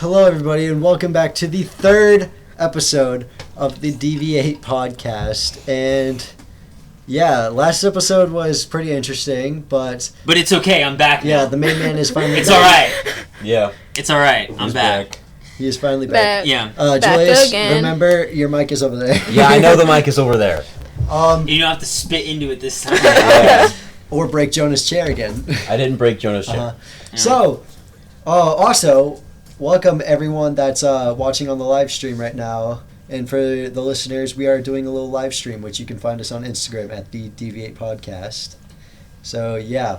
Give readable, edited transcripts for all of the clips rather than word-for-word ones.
Hello, everybody, and welcome back to the third episode of the DV8 podcast. And yeah, last episode was pretty interesting, but it's okay. I'm back. Yeah, now. the main man is finally. It's back. all right. Yeah, it's all right. I'm back. He is finally back. Yeah. Julius, remember your mic is over there. Yeah, I know the mic is over there. You don't have to spit into it this time. Yeah. Or break Jonah's chair again. I didn't break Jonah's chair. So, also, welcome everyone that's watching on the live stream right now. And for the listeners, we are doing a little live stream, which you can find us on Instagram at the DV8 Podcast. So, yeah.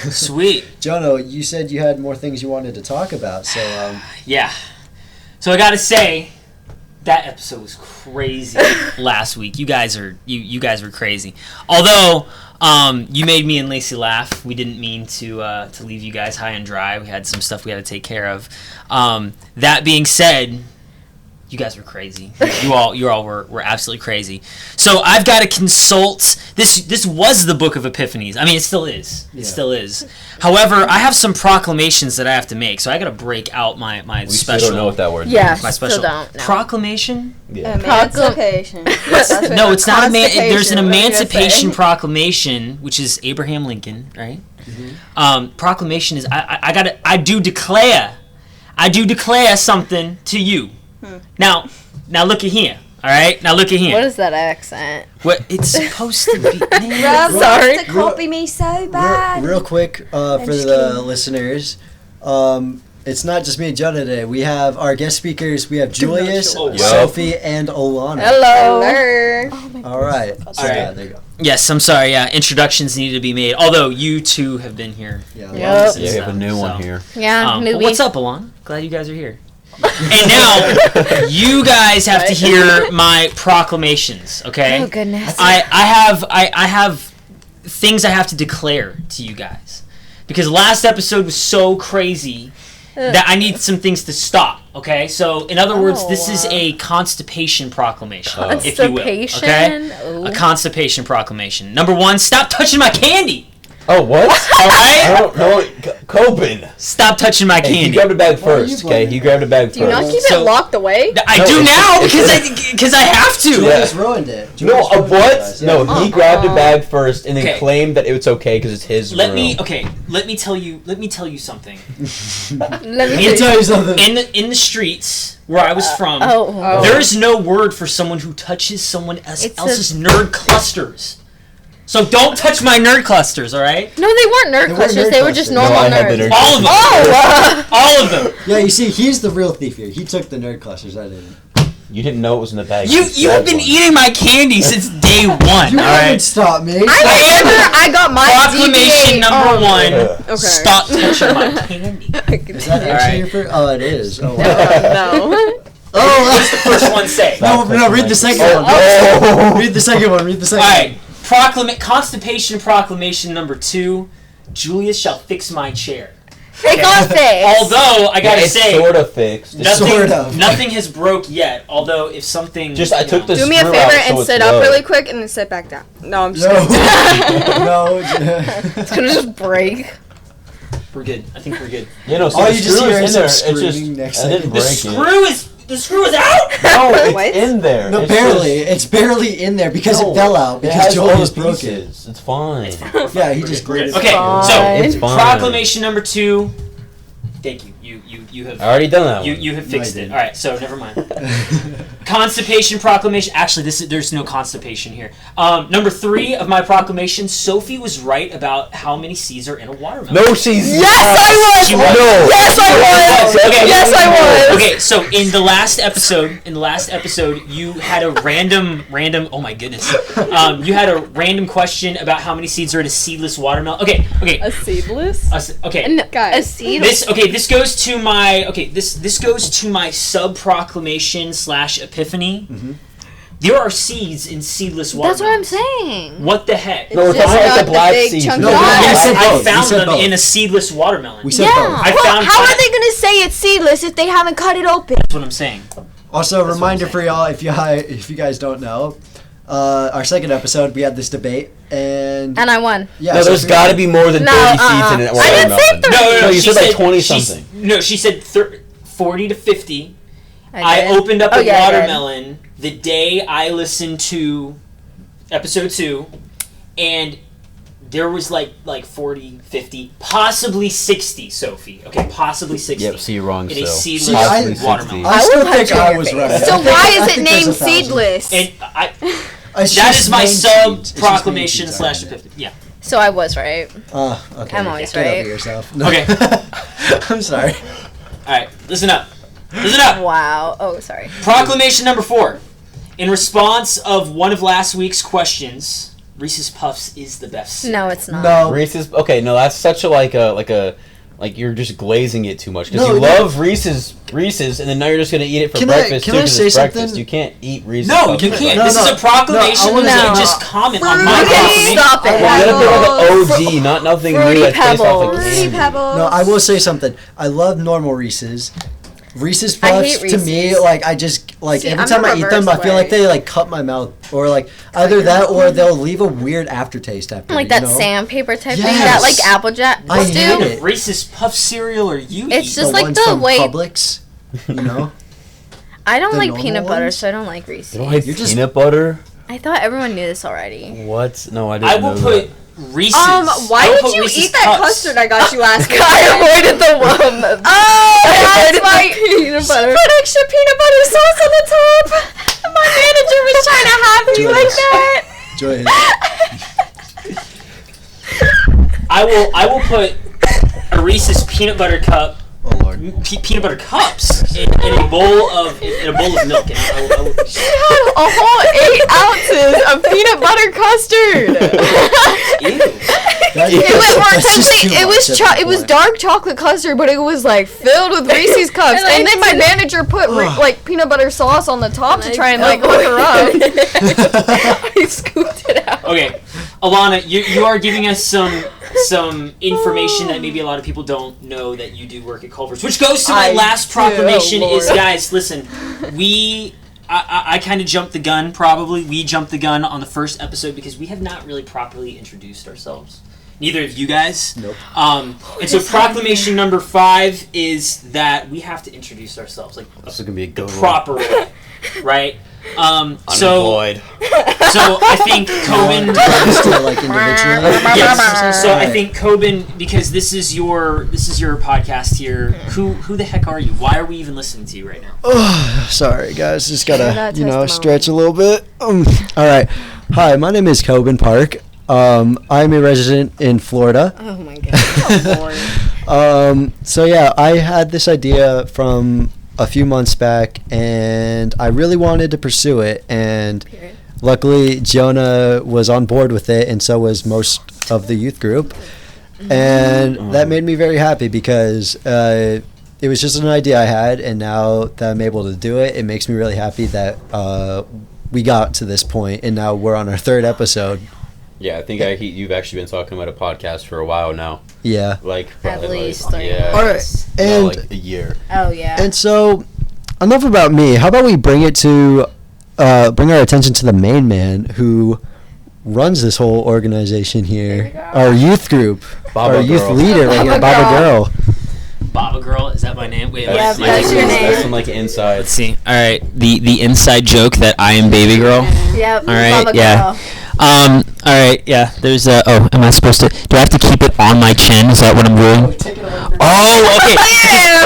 Sweet. Jonah, you said you had more things you wanted to talk about, so... Yeah. So I gotta say, that episode was crazy last week. You guys were crazy. Although... you made me and Lacey laugh. We didn't mean to leave you guys high and dry. We had some stuff we had to take care of. That being said, you guys were crazy. You all were absolutely crazy. So I've got to consult. This was the Book of Epiphanies. I mean, it still is. It still is. However, I have some proclamations that I have to make. So I got to break out my we special. We still don't know what that word means. My special still don't. No. Proclamation. Yeah. Emancipation. No, it's not. There's an Emancipation Proclamation, which is Abraham Lincoln, right? Mm-hmm. Proclamation is I do declare something to you. Now look at here. All right, now look at here. What is that accent? What it's supposed to be. Rob, sorry. To copy me so bad. Real quick, for the listeners, it's not just me and Jonah today. We have our guest speakers. We have Julius, Sophie, and Olana. Hello. Oh all right. So, right. there you go. Yes, I'm sorry. Yeah, introductions needed to be made. Although you two have been here. Yeah. Yep. Yeah, we have a new one here. Yeah, but what's up, Alana? Glad you guys are here. And now, you guys have to hear my proclamations, okay? Oh, goodness. I have things I have to declare to you guys. Because last episode was so crazy that I need some things to stop, okay? So, in other words, this is a constipation proclamation, if you will. Okay? Ooh. A constipation proclamation. Number 1, stop touching my candy! Oh, what? All right? I don't know. Copen. Stop touching my candy. He grabbed a bag first, okay? He grabbed a bag first. Do you not keep it locked away? I do now because I have to. Julius ruined it. What? No, he grabbed a bag first and then claimed that it's okay because it's his room. Let me tell you something. Let me tell you something. In the streets where I was from, there is no word for someone who touches someone else's nerd clusters. So don't touch my nerd clusters, all right? No, they weren't nerd clusters. They were just normal nerds. All of them. All of them. Yeah, you see, he's the real thief here. He took the nerd clusters. I didn't. You didn't know it was in the bag. You have been eating my candy since day one. You all haven't right? stopped me. I got my proclamation number 1. Okay. Stop touching my candy. Is that actually your first? Oh, it is. Oh, wow. No. Oh, what's the first one say? No, read the second one. Read the second one. All right. Constipation proclamation number 2. Julius shall fix my chair. They got fixed. Although I gotta say, sort of fixed. Nothing has broke yet. Although if something, I took the do me a screw favor out, and so sit up really quick and then sit back down. No, I'm just kidding. No. It's gonna just break. We're good. I think we're good. You know, so all the you just screw hear is is in there. some It's screaming just next I didn't second. break it. The screw is out. No, it's What? in there. No, It's barely. It's barely in there because it fell out. Because Julius broke it. It's fine. Yeah, he just grated it. Okay, It's so fine. proclamation number 2. Thank you. You have I already done that one. You have fixed it. All right, so never mind. Constipation proclamation. Actually, there's no constipation here. Number 3 of my proclamation. Sophie was right about how many seeds are in a watermelon. No, she's Yes, I was. She was. No. Yes, I was. Okay. Yes, I was. Okay, so in the last episode, you had a random. Oh my goodness. You had a random question about how many seeds are in a seedless watermelon. Okay. A seedless? Okay. A seedless. This goes to my this goes to my sub proclamation / epiphany. Mm-hmm. There are seeds in seedless watermelons. That's what I'm saying. What the heck? No, it's not like the black seeds. No, I found them in a seedless watermelon. We said Yeah. both. How are they gonna say it's seedless if they haven't cut it open? That's what I'm saying. Also, a reminder for y'all, if you guys don't know, our second episode, we had this debate, and I won. Yeah, no, so there's got to be more than 30 seeds in it. I didn't say 30. No, you said like 20 something. No, she said 40 to 50. I did? opened up Oh, a yeah, I did. watermelon the day I listened to episode 2, and there was like 40, 50, possibly 60, Sophie. Okay, possibly 60. Yep, so you're wrong It is still. seedless Possibly watermelon. 60. I still punch think you in I your was face. right. So I think- why I is it think there's named 1,000. seedless? And It's that just is my named seeds. It's just sub-proclamation named seeds, slash I know. epiphany. Yeah. So I was right. Okay. I'm always Get right. over yourself. No. Okay. I'm sorry. All right, listen up. Listen up. Wow. Oh, sorry. Proclamation number 4. In response of one of last week's questions, Reese's Puffs is the best. No, it's not. No. Reese's. Okay, no, that's such a like you're just glazing it too much because No, you no. love Reese's, and then now you're just gonna eat it for breakfast can too I because say it's breakfast. something? You can't eat Reese's. No, Puffs you for can't. breakfast. This is a proclamation. No, I wanna you say- can't just comment on my Okay, proclamation. stop it. You gotta put like an OG, not nothing Fruity new that's based off like Pebbles. Fruity candy. Pebbles. No, I will say something. I love normal Reese's. Reese's I Puffs hate to me, Reese's. like I just like See, every I'm time the I eat them, reverse I feel like way. they like cut my mouth or like either that or they'll leave a weird aftertaste after. Like me, that you know? sandpaper type thing Yes. that like Applejack I do. hate What it. Reese's Puff cereal are you It's eating? just like ones the from way- Publix, you know. I don't The like normal peanut butter, ones? so I don't like Reese's. You don't like You're just- peanut butter? I thought everyone knew this already. What? No, I didn't I know will put that. Reese's. Why I will did put you Reese's eat that Cups. custard I got you last week? I avoided the one. Oh, that's why peanut butter. put extra peanut butter sauce on the top. My manager was trying to have me like that. Joy. I will put a Reese's peanut butter cup. Oh Lord. Peanut butter cups in a bowl of milk. And I will A whole 8 ounces of peanut butter custard. ew. It was more That's just tempting. too It was much at it was that point. dark chocolate custard, but it was like filled with Reese's cups. And then my manager put like peanut butter sauce on the top to try and like hook her up. I scooped it out. Okay, Alana, you are giving us some information that maybe a lot of people don't know that you do work at Culver's, which goes to my I last do, proclamation Lord. is, guys, listen, I kind of jumped the gun, probably. We jumped the gun on the first episode because we have not really properly introduced ourselves. Neither of you guys. Nope. And so proclamation number 5 is that we have to introduce ourselves, like This is gonna be a good one. proper way, right? So Unemployed. I think Coben. Just to, like individually. Yes. So I think Coben, because this is your podcast here. Who the heck are you? Why are we even listening to you right now? Oh, sorry guys, just gotta that testimony. stretch a little bit. All right. Hi, my name is Coben Park. I'm a resident in Florida. Oh my god. So yeah, I had this idea from a few months back, and I really wanted to pursue it. And Period. luckily, Jonah was on board with it, and so was most of the youth group. And that made me very happy because it was just an idea I had, and now that I'm able to do it, it makes me really happy that we got to this point, and now we're on our 3rd episode. Yeah, I think you've actually been talking about a podcast for a while now. Yeah. Like probably least like, 3 yeah, All right. months. And like a year. Oh yeah. And so, enough about me. How about we bring it to, bring our attention to the main man who runs this whole organization here, our youth group, Baba our youth Girl. leader, right here, Baba Girl. Baba Girl, is that my name? Wait, Yeah, let's see. that's your name. That's from like inside. Let's see. All right, the inside joke that I am Baby Girl. Yep. All right, Baba yeah. Girl. All right, yeah. There's am I supposed to? Do I have to keep it on my chin? Is that what I'm doing? Oh, okay.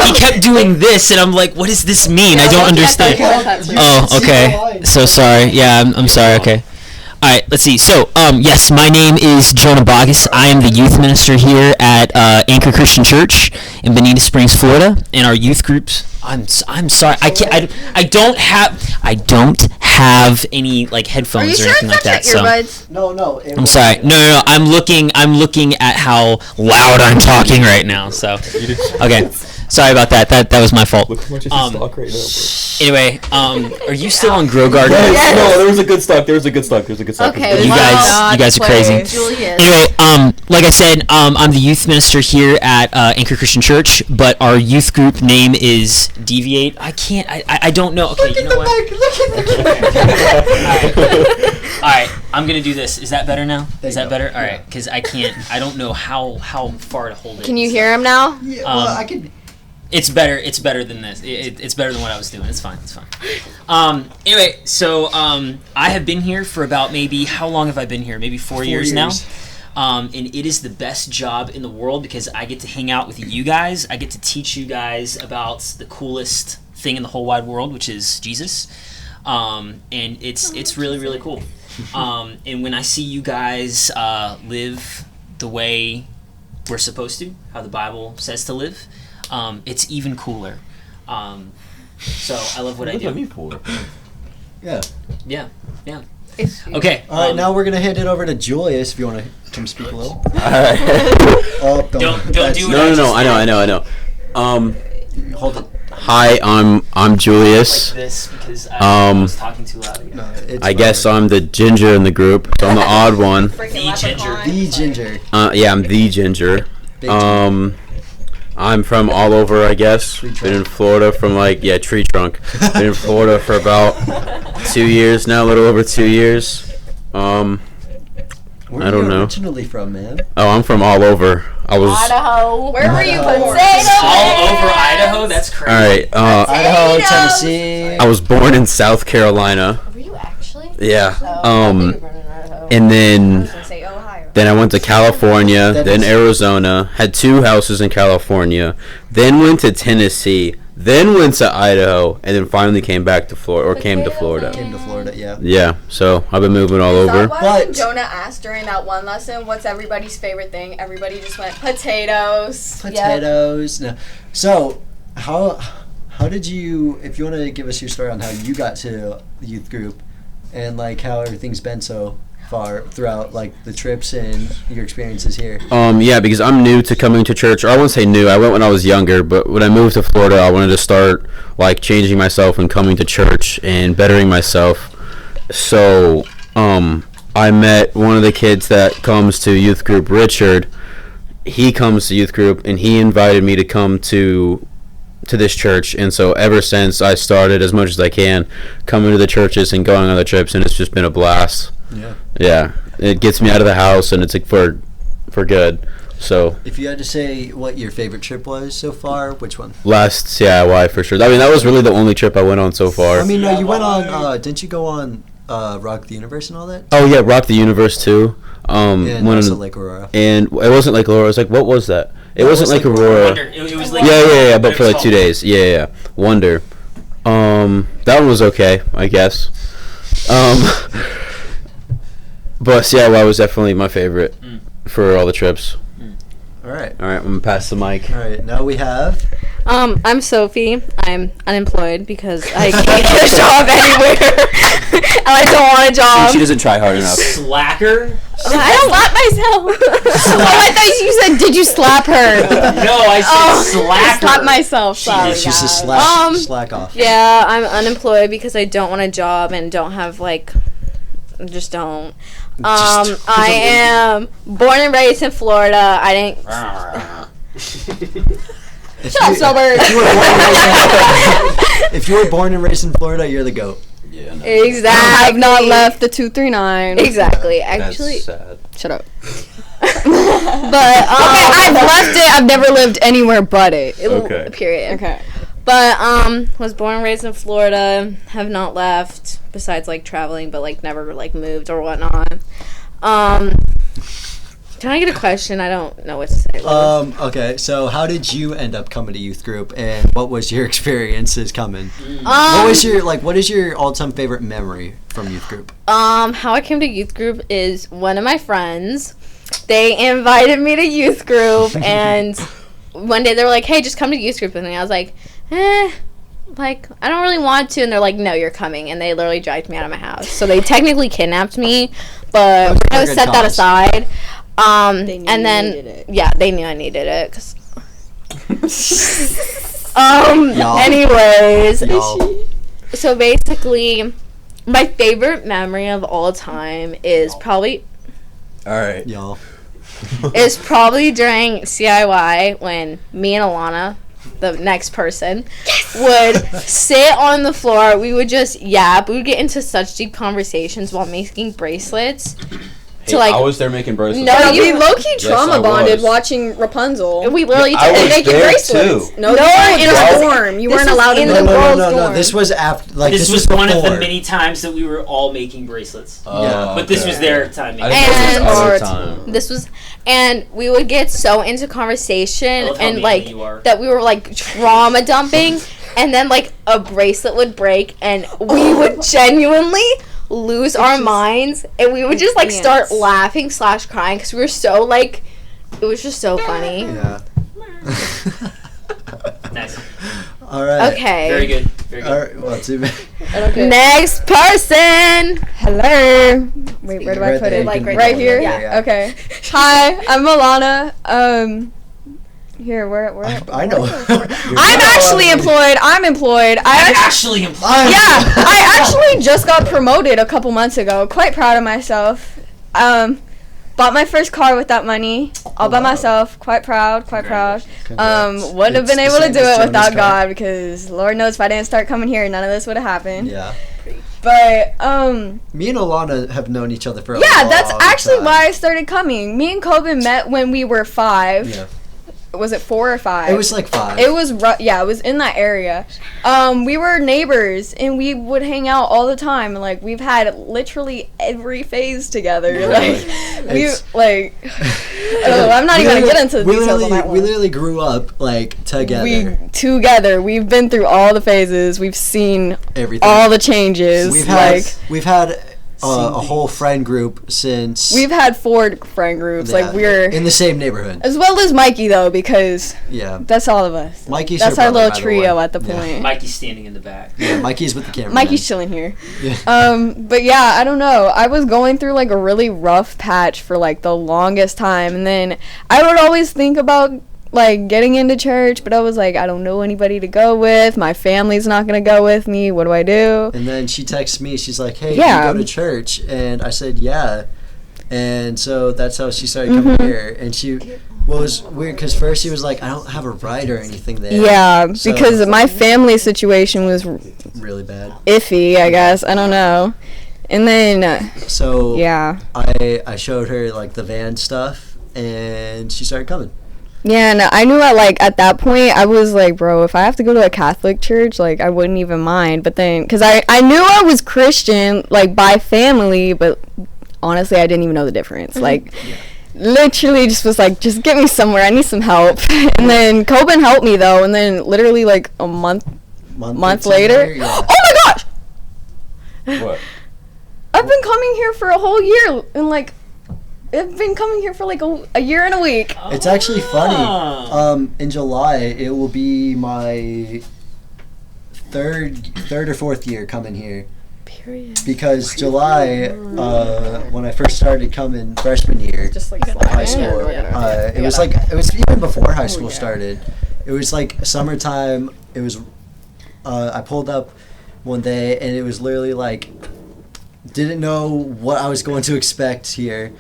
He kept doing this, and I'm like, what does this mean? I don't understand. Oh, okay. So sorry. Yeah, I'm sorry. Okay. All right, let's see. So, yes, my name is Jonah Bogus. I am the youth minister here at Anchor Christian Church in Bonita Springs, Florida. And our youth groups. I'm sorry. I can't. I don't have any like headphones Are you or sure anything it's like not that. your So. earbuds? No. I'm sorry. No. I'm looking at how loud I'm talking right now. So, okay. Sorry about that. That was my fault. Look how much is in stock right now, bro. Anyway, are you still on Grow Garden? Yes. No, there was a good stock. Okay. You guys are crazy. Julius. Anyway, like I said, I'm the youth minister here at Anchor Christian Church, but our youth group name is Deviate. I don't know. Okay, you know what? All right, I'm gonna do this. Is that better now? Is that better? All right, because I don't know how far to hold it. Can you hear him now? Yeah, well, Um, I could. It's better. It's better than this. It's better than what I was doing. It's fine. It's fine. Anyway, so I have been here for about maybe, how long have I been here? Maybe 4 years now. And it is the best job in the world because I get to hang out with you guys. I get to teach you guys about the coolest thing in the whole wide world, which is Jesus. And it's really, really cool. And when I see you guys live the way we're supposed to, how the Bible says to live, it's even cooler. So I love what I do. Yeah. Yeah. Yeah. Okay. All right, now we're gonna hand it over to Julius. If you want to come speak a little. All right. Oh, Don't do it. No. I know. Hold it. Hi, I'm Julius. Like this because I was talking too loud again. No, it's I guess I'm the ginger in the group. So I'm the odd one. The ginger. the ginger. Yeah, I'm the ginger. Big ginger. I'm from all over, I guess. Tree Been trunk. in Florida from tree trunk. Been in Florida for about 2 years now, a little over 2 years. Where I don't are you know. originally from, man? Oh, I'm from all over. I was Idaho. Where were you Idaho. born? All over Idaho? That's crazy. all right. Idaho, Tennessee. I was born in South Carolina. Were you actually? Yeah. And And then Say Ohio. I went to California, That then is- Arizona, had 2 houses in California, then went to Tennessee, then went to Idaho, and then finally came back to Florida, or came to Florida. Came to Florida, yeah. Yeah, so I've been moving all Is that over. why But- when Jonah asked during that one lesson, what's everybody's favorite thing? Everybody just went, potatoes. Potatoes. No. So, how did you? If you want to give us your story on how you got to the youth group, and like how everything's been so far throughout like the trips and your experiences here. Yeah, because I'm new to coming to church. Or I wouldn't say new. I went when I was younger, but when I moved to Florida, I wanted to start like changing myself and coming to church and bettering myself. So, I met one of the kids that comes to youth group, Richard. He comes to youth group, and he invited me to come to this church, and so ever since I started, as much as I can, coming to the churches and going on the trips, and it's just been a blast. Yeah, it gets me out of the house, and it's like for good. So If you had to say what your favorite trip was so far, which one? last CIY for sure. I mean, that was really the only trip I went on so far. I mean, no, you went on. Didn't you go on Rock the Universe and all that? Oh yeah, Rock the Universe too. And went also on- Lake Aurora. and it wasn't like Aurora. It was like, what was that? It No, it wasn't was like like Aurora. Wonder. It was like Yeah, but for like 2 days. Yeah. Wonder. That one was okay, I guess. But CIY was definitely my favorite for all the trips. All right. All right, I'm gonna pass the mic. All right. Now we have. I'm Sophie. I'm unemployed because I can't get a job anywhere. And I don't want a job. She doesn't try hard enough. Slacker? I don't slap myself. Oh, I thought you said, did you slap her? No, I said I slacker. slapped myself. Sorry, It's just a guys. slack off. Yeah, I'm unemployed because I don't want a job and don't have just don't. Just- I am born and raised in Florida. I didn't. Shut up, Silbert. If you were born and raised in Florida, you're the GOAT. Yeah, no. Exactly. I've not left the 239. Exactly. That's Actually, sad. Shut up. but Okay, I've left it. I've never lived anywhere but it. Okay. Period. Okay. But was born and raised in Florida. Have not left besides traveling, but never moved or whatnot. Can I get a question? I don't know what to say. Okay, so how did you end up coming to youth group, and what was your experiences coming? What is your all-time favorite memory from youth group? How I came to youth group is one of my friends. They invited me to youth group, and one day they were like, "Hey, just come to youth group with me." I was like, I don't really want to, and they're like, "No, you're coming," and they literally dragged me out of my house. So they technically kidnapped me, but we're gonna set that aside. They knew and you then needed it. yeah, they knew I needed it. 'Cause Y'all. anyways, Y'all. so basically, my favorite memory of all time is probably All right. Y'all. during CIY when me and Alana, the next person, would sit on the floor. We would just yap. We would get into such deep conversations while making bracelets. to like. I was there making bracelets. No, We you- low-key Yes, trauma I bonded was. watching Rapunzel. We literally I did. was And making there, bracelets. too. No, you No, were in it a was- dorm. You this weren't was allowed in in the the No, girls' no. dorm. This was after. Like This was was one of the before. many times that we were all making bracelets. Yeah. But this was their time. I making didn't know And- this was our Our time. This was, and we would get so into I conversation love how and manly like you are. that we were like trauma dumping, and then like a bracelet would break, and we would genuinely lose our minds, and we would just like start laughing / crying because we were so like, it was just so funny. Yeah. Nice. All right. Okay. Very good. Very good. All right. Well, too bad. Okay. Next person. Hello. Wait, where do I Right put there, it? you Like can right put it here? there, yeah. Okay. Hi, I'm Milana. Here, where? I know. I'm actually employed. I'm employed. Actually implied. Yeah, I actually just got promoted a couple months ago. Quite proud of myself. Bought my first car with that money, all by wow. myself. Quite proud. Congrats. Wouldn't have It's been the able to same do as it Jonah's without car. God, because Lord knows if I didn't start coming here, none of this would have happened. Yeah. But Me and Alana have known each other for a yeah, long that's actually time. why I started coming. Me and Coben met when we were 5. Yeah. Was it 4 or 5? It was like 5. It was yeah, it was in that area. We were neighbors and we would hang out all the time. Like we've had literally every phase together. Really? Like we It's- like. Oh, I'm not even gonna get into the we details on that We one. literally grew up like together. We've been through all the phases. We've seen Everything. all the changes. We've had like a whole friend group since we've had 4 friend groups. yeah, Like we're in the same neighborhood. as well as Mikey though, because Yeah. that's all of us. Mikey's That's her our brother, little by the trio way. at the Yeah. point. Mikey's standing in the back. Yeah, Mikey's with the camera. Mikey's chilling here. Yeah. But yeah, I don't know. I was going through like a really rough patch for like the longest time, and then I would always think about like getting into church, but I was like, I don't know anybody to go with. My family's not gonna go with me. What do I do? And then she texts me. She's like, "Hey, Yeah. you go to church?" And I said, "Yeah." And so that's how she started coming here. And she was weird because first she was like, "I don't have a ride or anything there." Yeah, So- because my family situation was Really bad. iffy, I guess. I don't know. And then So yeah. I showed her like the van stuff, and she started coming. Yeah, and I knew at that point, I was like, bro, if I have to go to a Catholic church, like, I wouldn't even mind. But then, because I knew I was Christian, like, by family, but honestly, I didn't even know the difference. Like, literally just was like, just get me somewhere. I need some help. And then Coben helped me, though. And then literally, like, a month Month or two later. yeah. Oh, my gosh! What? I've been coming here for a whole year. And, like, I've been coming here for, like, a year and a week. It's actually funny. Ah. In July, it will be my third or fourth year coming here. Period. Because July, when I first started coming freshman year, Just, like, high school, it was even before high school yeah. started. It was like summertime. It was. I pulled up one day and it was literally like, didn't know what I was going to expect here,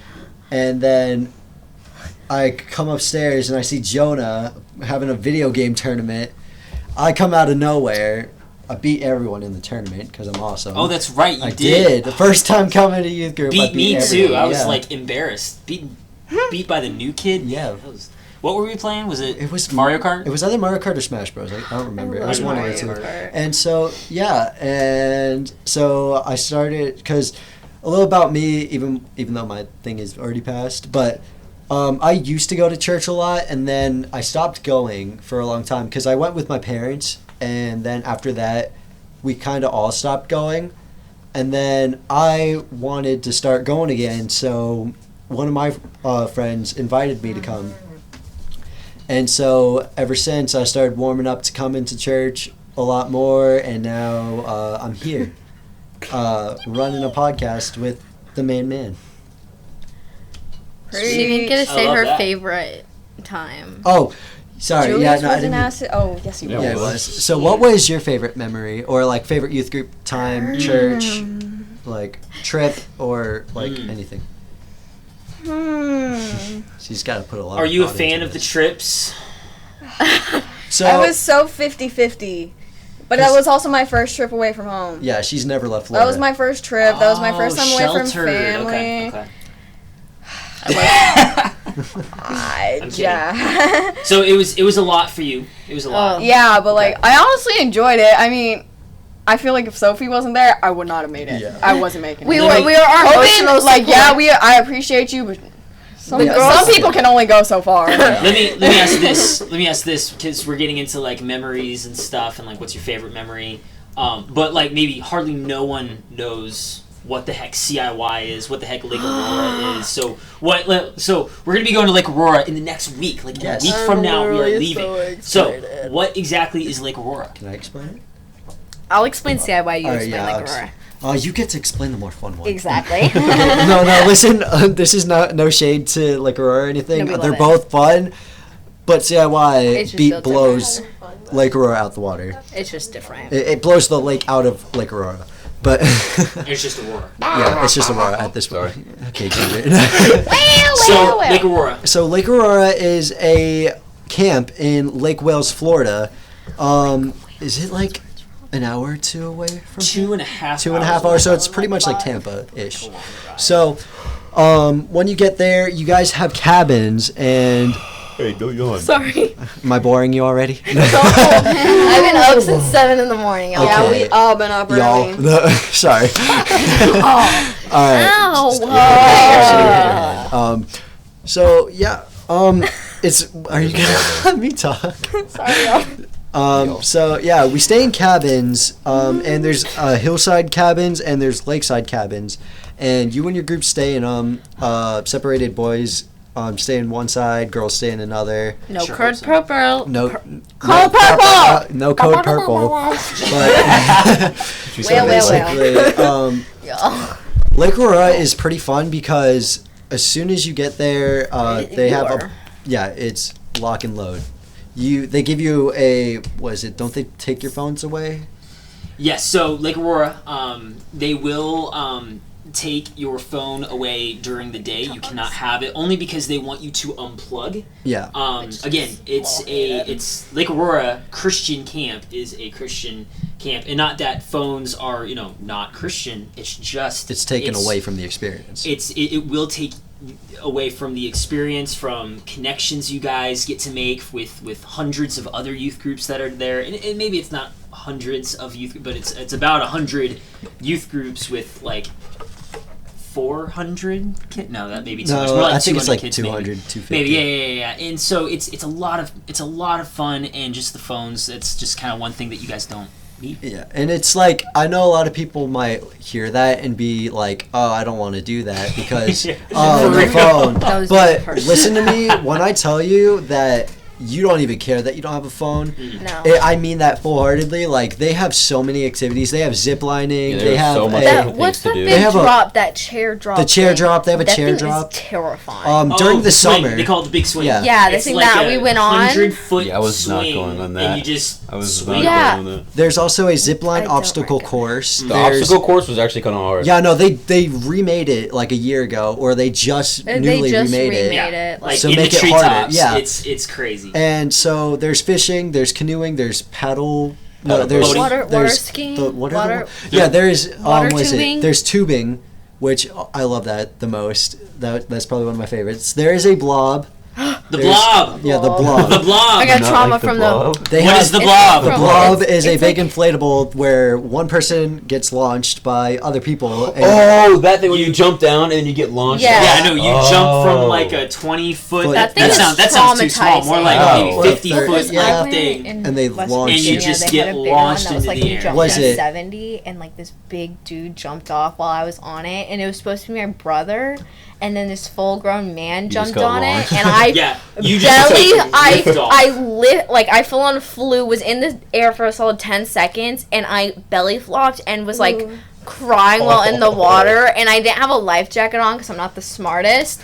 and then I come upstairs and I see Jonah having a video game tournament. I come out of nowhere. I beat everyone in the tournament because I'm awesome. Oh, that's right. You I did. The first time coming to youth group. I Beat me everyone. too. I was Yeah. like embarrassed. Beat by the new kid. Yeah. That was, what were we playing? Was it? It was Mario Kart. It was either Mario Kart or Smash Bros. I don't remember. It was one of the two. Mario Kart. And so I started because a little about me, even though my thing is already passed, but I used to go to church a lot, and then I stopped going for a long time because I went with my parents, and then after that, we kind of all stopped going, and then I wanted to start going again, so one of my friends invited me to come. And so ever since I started warming up to come into church a lot more, and now I'm here running a podcast with the main man. She didn't get to I say love her that. favorite time. Oh, sorry. Julius yeah, no, I was an didn't. acid. Oh, yes, he was. Yeah, it was. So what was your favorite memory, or like favorite youth group time, church, like trip, or like anything? She's got to put a lot. Are of you a thought fan into of the this. trips? So I was so 50-50. But that was also my first trip away from home. yeah, she's never left Florida. That was my first trip. That was my first time away from sheltered. family. Okay. I'm kidding. Yeah. So it was a lot for you. It was a lot. Yeah, but like I honestly enjoyed it. I mean, I feel like if Sophie wasn't there, I would not have made it. Yeah. I wasn't making We it. were our emotional like support. I appreciate you, but some girls- people can only go so far. Let me ask this. Let me ask this because we're getting into like memories and stuff and like what's your favorite memory. But like maybe hardly no one knows what the heck CIY is, what the heck Lake Aurora is. So So we're gonna be going to Lake Aurora in the next week. Like Yes. a week from now, we are really leaving. so So what exactly is Lake Aurora? Can I explain it? I'll explain CIY, you Alright, explain yeah, Lake Aurora. You get to explain the more fun one. Exactly. No, listen. This is no shade to Lake Aurora or anything. No, we They're love it. both fun, but It's CIY just so blows Lake Aurora out the water. It's just different. It blows the lake out of Lake Aurora. But It's just Aurora. yeah, it's just Aurora at this point. Okay, Ginger. So Lake Aurora. So Lake Aurora is a camp in Lake Wales, Florida. Is it like an hour or two away from here? 2.5 2.5 hours, so it's pretty much like Tampa-ish. So, when you get there, you guys have cabins, and Hey, don't yawn. Sorry. am I boring you already? I've been up since 7 in the morning. y'all. Yeah, Okay. we all been up Y'all, early. no, sorry. All right. Ow. So yeah, it's. Are you gonna let me talk? Sorry, y'all. So yeah, we stay in cabins, and there's hillside cabins and there's lakeside cabins, and you and your group stay in separated. Boys stay in one side, girls stay in another. No Sure. code purple. No, Code purple. no code purple. But Well. basically, Y'all. Lake Aurora is pretty fun because as soon as you get there, they have a it's lock and load. They give you a don't they take your phones away? Yes, so Lake Aurora, they will take your phone away during the day. You cannot have it only because they want you to unplug. Yeah. Again, it's Lake Aurora Christian camp is a Christian camp, and not that phones are not Christian. It's just It's taken away from the experience. It will take away from the experience, from connections you guys get to make with hundreds of other youth groups that are there, and maybe it's not hundreds of youth, but it's about 100 youth groups with like 400 kids. No, that may be too much. More like I think it's 200 like kids, 200, maybe. 250. Maybe, yeah. And so it's a lot of fun, and just the phones. It's just kind of one thing that you guys don't need. Yeah, and it's like I know a lot of people might hear that and be like, "Oh, I don't want to do that because Yeah. the phone." That was But the first. listen to me when I tell you that you don't even care that you don't have a phone. No. I mean that full-heartedly. Like they have so many activities. They have zip lining. Yeah, they there's have so much a- different What's things the to do. They big have drop? That chair drop. the chair thing? drop. They have a That chair thing drop. Is terrifying. During the swing. summer. They call it the big swing. Yeah. Yeah, the It's thing like that a we went on. 100-foot Yeah, I was not swing, going on that. and you just I was swing. not Yeah. going on that. There's also a zip line I don't obstacle recommend. course. The There's- obstacle course was actually kind of hard. Yeah, no, they remade it like a year ago, or they just newly remade it. it. Like So in make the it harder, treetops. yeah. It's crazy. And so there's fishing, there's canoeing, there's paddle. No, Paddle there's boating. Water there's skiing, the- what are the water- one- Yeah, there's water what is tubing. it? There's tubing, which I love that the most. That's probably one of my favorites. There is a blob. The There's- blob. Yeah, the The blob. blob. I got Not trauma like the from blob. They What have, is the It's blob? The from- blob it's- is a it's big like- inflatable where one person gets launched by other people. And Oh, that thing when you jump down and then you get launched. Yeah. Yeah, I know. You jump from Oh. like a 20-foot. That thing is that sounds too small. More like traumatizing. maybe Oh, 50-foot yeah. like thing. And they launch And you you. just they get had a big launched one that was into like the you air. jumped Was from it- 70 and like this big dude jumped off while I was on it and it was supposed to be my brother and then this full grown man just jumped got on launched. it and I Yeah, you just belly take lift off. I full on flew, was in the air for a solid 10 seconds and I belly flopped and was like crying while in the water and I didn't have a life jacket on because I'm not the smartest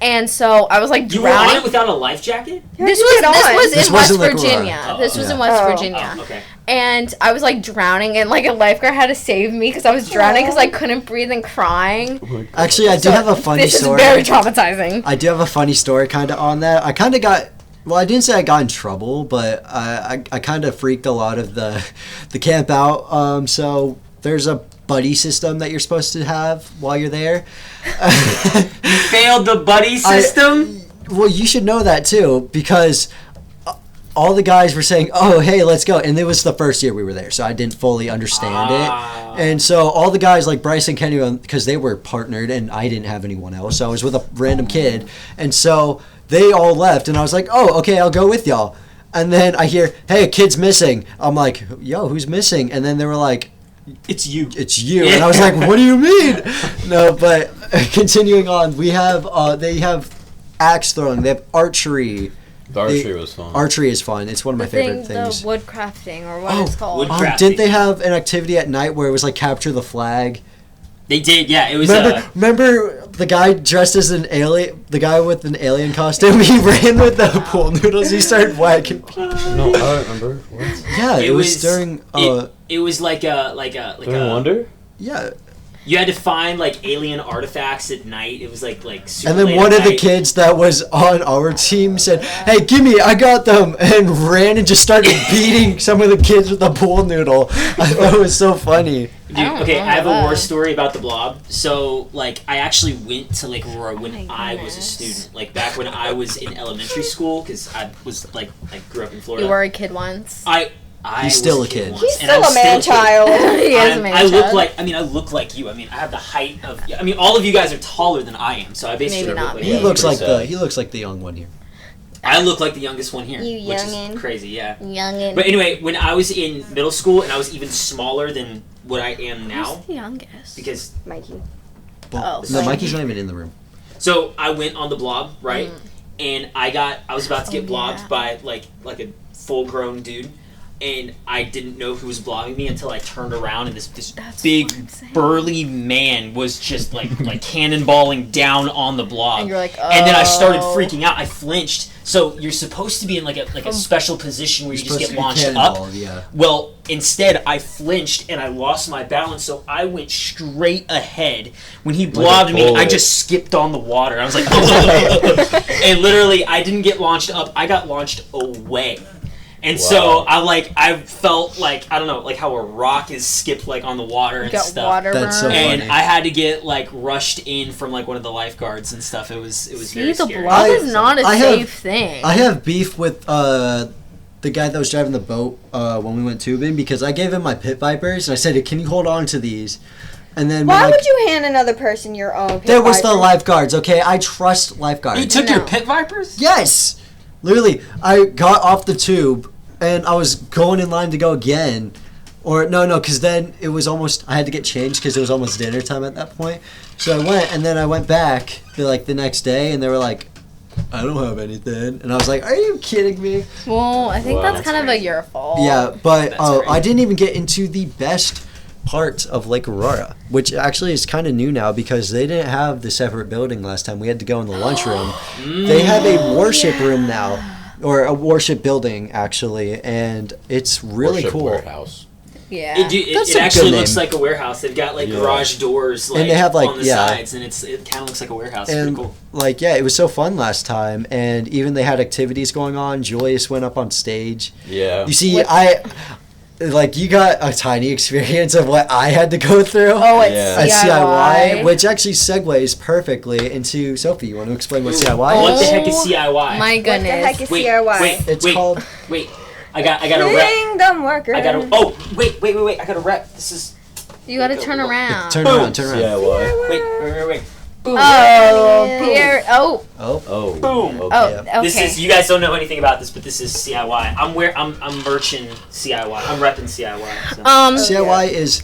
and so I was like You were on drowning. it without a life jacket? This you was get on? This in wasn't West like Virginia. Aurora. This was Yeah. in West Oh. Virginia. Oh, okay. And I was like drowning, and like a lifeguard had to save me because I was drowning because I couldn't breathe and crying. Actually, I do So have a funny this story. is very traumatizing. I do have a funny story kind of on that. I kind of got, well, I didn't say I got in trouble, but I kind of freaked a lot of the camp out. So there's a buddy system that you're supposed to have while you're there. You failed the buddy system? Well, you should know that too, because all the guys were saying, "Oh, hey, let's go," and it was the first year we were there, so I didn't fully understand it. And so all the guys like Bryce and Kenny, because they were partnered, and I didn't have anyone else, so I was with a random kid, and so they all left, and I was like, "Oh, okay, I'll go with y'all." And then I hear, "Hey, a kid's missing." I'm like, "Yo, who's missing?" And then they were like, It's you. "It's you." And I was like, "What do you mean?" No, but continuing on, we have they have axe throwing, they have archery. The archery was fun. Archery is fun. It's one of my favorite things. The wood crafting, or what it's called. Wood Didn't they have an activity at night where it was like capture the flag? They did, yeah. It was. Remember the guy dressed as an alien, the guy with an alien costume? He ran with the pool noodles. He started whacking people. No, I don't remember. What? Yeah, it was during. It was like a During Wonder? Yeah. You had to find like alien artifacts at night. It was like super And then late one at of the night. kids that was on our team said, "Hey, gimme, I got them," and ran and just started beating some of the kids with a pool noodle. I thought it was so funny. Dude, don't okay, I have a remember war that. story about the Blob. So, like, I actually went to Lake Aurora when my I was a goodness. student. Like, back when I was in elementary school, because I was, like, I grew up in Florida. You were a kid once. I He's still was a kid. once, He's and still I'm a man still kid. child. He is a man I look child. like, I look like you. I mean, I have the height of, I mean, all of you guys are taller than I am, so I basically Maybe look not like me. He you. looks like sad. he looks like the young one here. I look like the youngest one here, You which youngin'. is crazy, yeah. Youngin. But anyway, when I was in middle school and I was even smaller than what I am now, Who's the youngest? because Mikey. Well, Oh, no, sorry. Mikey's not even in the room. so I went on the blob, right? And I was about to get Oh, blobbed yeah. by like a full grown dude, and I didn't know who was blobbing me until I turned around and this That's big what I'm saying. burly man was just like cannonballing down on the blob. And you're like, And then I started oh. freaking out. I flinched. So you're supposed to be in like a special position where you just get launched up. Yeah. Well, instead, I flinched and I lost my balance, so I went straight ahead. When he blobbed me, I bullet. just skipped on the water. I was like, and literally, I didn't get launched up. I got launched away. And so I felt like, I don't know, like how a rock is skipped like on the water and Got stuff. water That's so burn. And funny. I had to get like rushed in from like one of the lifeguards and stuff. It was See, very the scary. blob is not a I have- safe thing. I have beef with the guy that was driving the boat when we went tubing, because I gave him my pit vipers and I said, "Can you hold on to these?" And then Why when, would you hand another person your own? There was the viper? lifeguards. Okay, I trust lifeguards. You took No. your pit vipers? Yes, literally. I got off the tube and I was going in line to go again, or no, because then it was almost. I had to get changed because it was almost dinner time at that point. So I went, and then I went back the next day, and they were like, "I don't have anything," and I was like, "Are you kidding me?" Well, I think Wow. that's kind of a your fault. Yeah, but That's right. I didn't even get into the best part of Lake Aurora, which actually is kind of new now because they didn't have the separate building last time. We had to go in the lunchroom. They have a worship room now, or a worship building actually, and it's really Worship cool. Warehouse. Yeah. It That's it a actually good looks name. like a warehouse. They've got like Yeah. garage doors like And they have, like, on the yeah. sides, and it kind of looks like a warehouse. It's And pretty cool. like, yeah, it was so fun last time, and even they had activities going on. Julius went up on stage. Yeah. You see, you got a tiny experience of what I had to go through. Oh, it's Yeah. At CIY. CIY, which actually segues perfectly into Sophie. You want to explain what CIY What is? the heck is CIY? My What the goodness. heck is Wait, CIY? wait, It's wait, called. wait. I got a rep. Kingdom worker. I got a. Oh, wait. I got a rep. This is. You gotta turn around. Turn Boom. around. DIY. Wait. Boom. Oh, Pierre. Oh, Oh, Oh. Boom. Okay. oh, Yeah. okay. This is. You guys don't know anything about this, but this is CIY. I'm merching CIY. I'm repping CIY. So. CIY is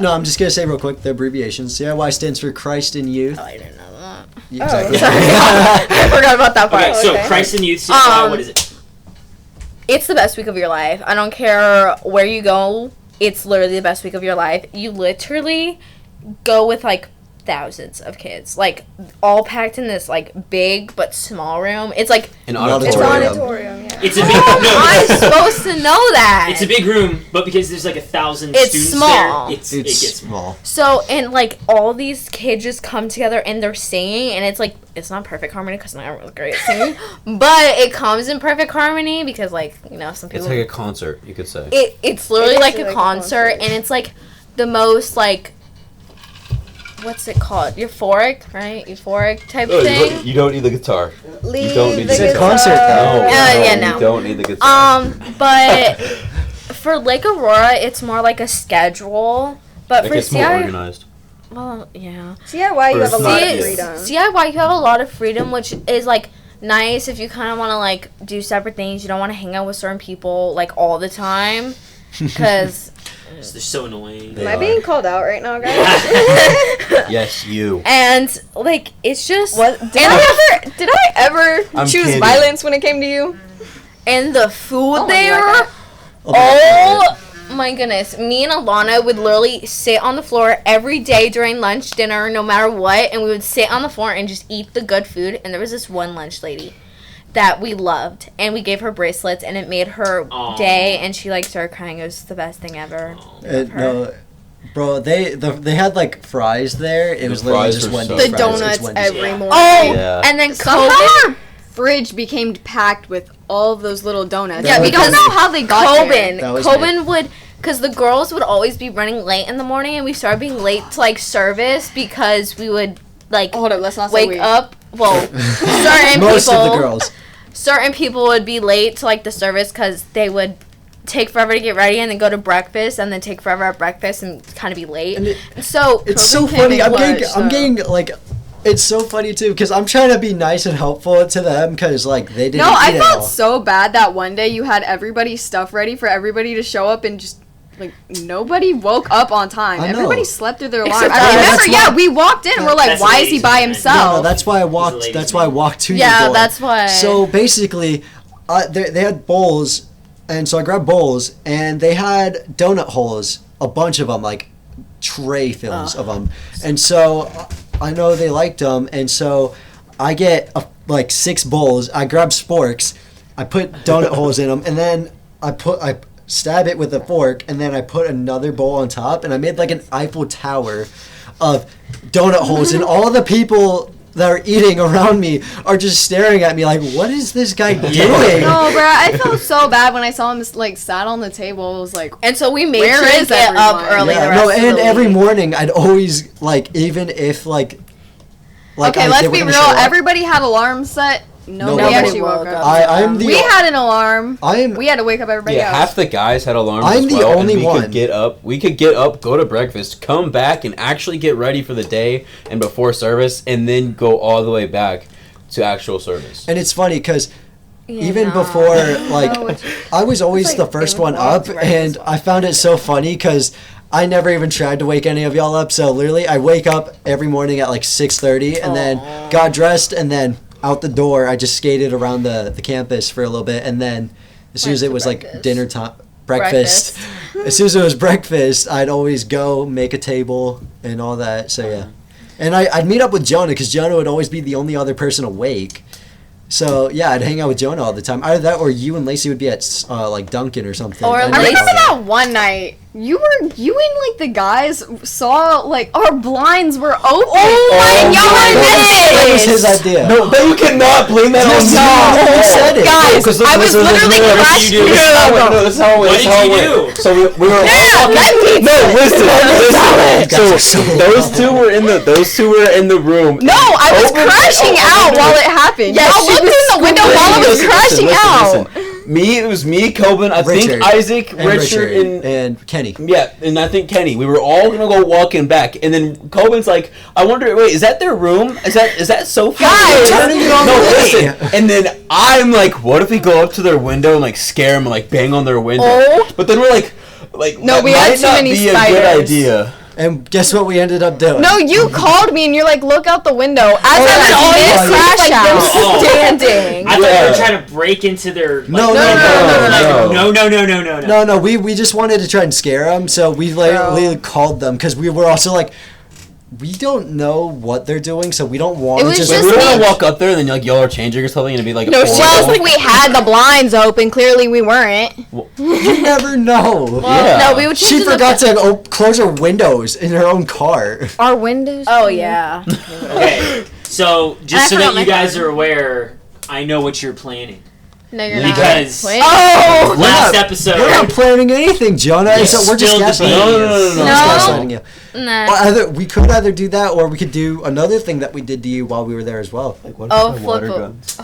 No, I'm just gonna say real quick the abbreviation. CIY stands for Christ in Youth. Oh, I didn't know that. Yeah, exactly. Sorry. I forgot about that part. Okay, so okay. Christ in Youth CIY. What is it? It's the best week of your life. I don't care where you go. It's literally the best week of your life. You literally go with like thousands of kids, like all packed in this like big but small room. It's like An It's It's auditorium. auditorium, yeah. It's a big. I'm No, supposed to know that. it's a big room, but because there's like 1,000 It's students small. there, It's it gets small. So, and like all these kids just come together and they're singing, and it's like, it's not perfect harmony because I'm not really great at singing, but it comes in perfect harmony because, like, you know, some It's people. like a concert, you could say. It's literally It is like like a a concert, concert. and it's like the most like, what's it called? Euphoric, right? Euphoric type thing. You don't need the guitar. Leave You don't need the It's a guitar. concert, though. No. You don't need the guitar. But for Lake Aurora, it's more like a schedule. But Like for it's more CI, organized. well, yeah. DIY, you have a Or lot of CI freedom. CIY, you have a lot of freedom, which is like nice if you kind of want to like do separate things. You don't want to hang out with certain people like all the time, because They're so annoying. They Am I are. being called out right now, guys? Yes, you. and like it's just What did I ever I'm choose kidding. violence when it came to you? and the food Oh my there. God. Oh my goodness. Me and Alana would literally sit on the floor every day during lunch, dinner, no matter what, and we would sit on the floor and just eat the good food. And there was this one lunch lady that we loved, and we gave her bracelets, and it made her Aw. day, and she like started crying. It was the best thing ever. Love her. No, bro, they had like fries there. It was literally fries just were Wendy's so The good. fries. It's donuts Wendy's. every Yeah. morning. Oh, Yeah. and then Somehow COVID. our fridge became packed with all of those little donuts. Yeah, I don't because know how they got there. That was Coben would, because the girls would always be running late in the morning, and we started being late to like service because we would like Hold up, let's not say wake we. up. Well, certain Most people, of the girls. certain people would be late to like the service because they would take forever to get ready and then go to breakfast and then take forever at breakfast and kind of be late. And So It's Coben so came funny. in I'm getting, clutch, I'm so. getting like, it's so funny too because I'm trying to be nice and helpful to them because like they didn't. No, I eat it felt all. so bad that one day you had everybody's stuff ready for everybody to show up and just like nobody woke up on time. I know. Everybody slept through their alarm. Except I us. remember, That's yeah, why- we walked in. We're like, That's why is he ladies' by night. himself? No, that's why I a walked. ladies' That's why I night. walked to Yeah, your door. that's why. So basically, they had bowls, and so I grabbed bowls, and they had donut holes, a bunch of them, like tray fills of them, and so I know they liked them, and so I get like 6 bowls. I grab sporks, I put donut holes in them, and then I stab it with a fork, and then I put another bowl on top, and I made like an Eiffel Tower of donut holes, and all the people that are eating around me are just staring at me like, what is this guy doing? No, bro, I felt so bad when I saw him like sat on the table. It was like, and so we made Where sure to is get up everyone? early. Yeah, the rest no, of and the every week. morning I'd always like, even if like okay, they let's were be gonna real. show up, Everybody had alarms set. Nobody Nobody actually woke up. I'm the We had an alarm. I'm We had to wake up everybody Yeah, else. half the guys had alarms I'm as the well, only and we one. could get up. We could get up, go to breakfast, come back, and actually get ready for the day and before service, and then go all the way back to actual service. and it's funny because Yeah, even no. before like No, it's- I was always like the first they would one walk up, right and as I found it so funny because I never even tried to wake any of y'all up. So literally, I wake up every morning at like 6:30, and then got dressed, and then out the door. I just skated around the campus for a little bit, and then as soon as Went it to was like breakfast. dinner time, breakfast. As soon as it was breakfast, I'd always go make a table and all that. So yeah, and I'd meet up with Jonah because Jonah would always be the only other person awake. So yeah, I'd hang out with Jonah all the time. Either that, or you and Lacey would be at like Dunkin' or something. Or I I know remember that. that one night. You and like the guys saw like our blinds were open. my y'all God. were That was missing. his idea. No, but you cannot blame that Yes, on no, me. he said it. Guys, Because I was literally crashing. This is how it went. No, this is how it went. What This is did how it you went. do? So we were all let me No, listen. guys So are so those two were in the room. No, I was Open- crashing oh, out open- while it happened. Yeah, Y'all she looked was in the window while it was Listen, crashing listen, out. listen. It was me, Coben, I Richard. think Isaac, And Richard, and and Kenny. yeah, and I think Kenny. We were all gonna go walking back, and then Coben's like, "I wonder, wait, is that their room? Is that Sophie?" Guys! Turning it on no, the way. listen. And then I'm like, "What if we go up to their window and like scare them and like bang on their window?" Oh. But then we're like, No, that we had might too not many be a spiders. good idea. And guess what we ended up doing? No, you called me and you're like, look out the window. As Oh, I yeah, was you in called me. crash Like, out. they're Oh. standing. I thought they Yeah. were trying to break into their. Like, No, no. we just wanted to try and scare them, so we literally called them because we were also like, we don't know what they're doing, so we don't want It to was just. Like, just we don't want me. to walk up there and then like y'all are changing or something and it'd be like No, a she horrible- was like, we had the blinds open. Clearly, we weren't. You never know. Yeah. No, we would change She to the- forgot to close her windows in her own car. Our windows. Oh yeah. Okay, so And I just so forgot that my you guys phone. are aware, I know what you're planning. No, you're Because not. Oh! last We're episode, not planning anything, Jonah. Yeah, So we're just spill the guessing. beans. No. No. Just gaslighting you. Nah. Well, we could either do that, or we could do another thing that we did to you while we were there as well. Like, what Oh, if my water flip guns?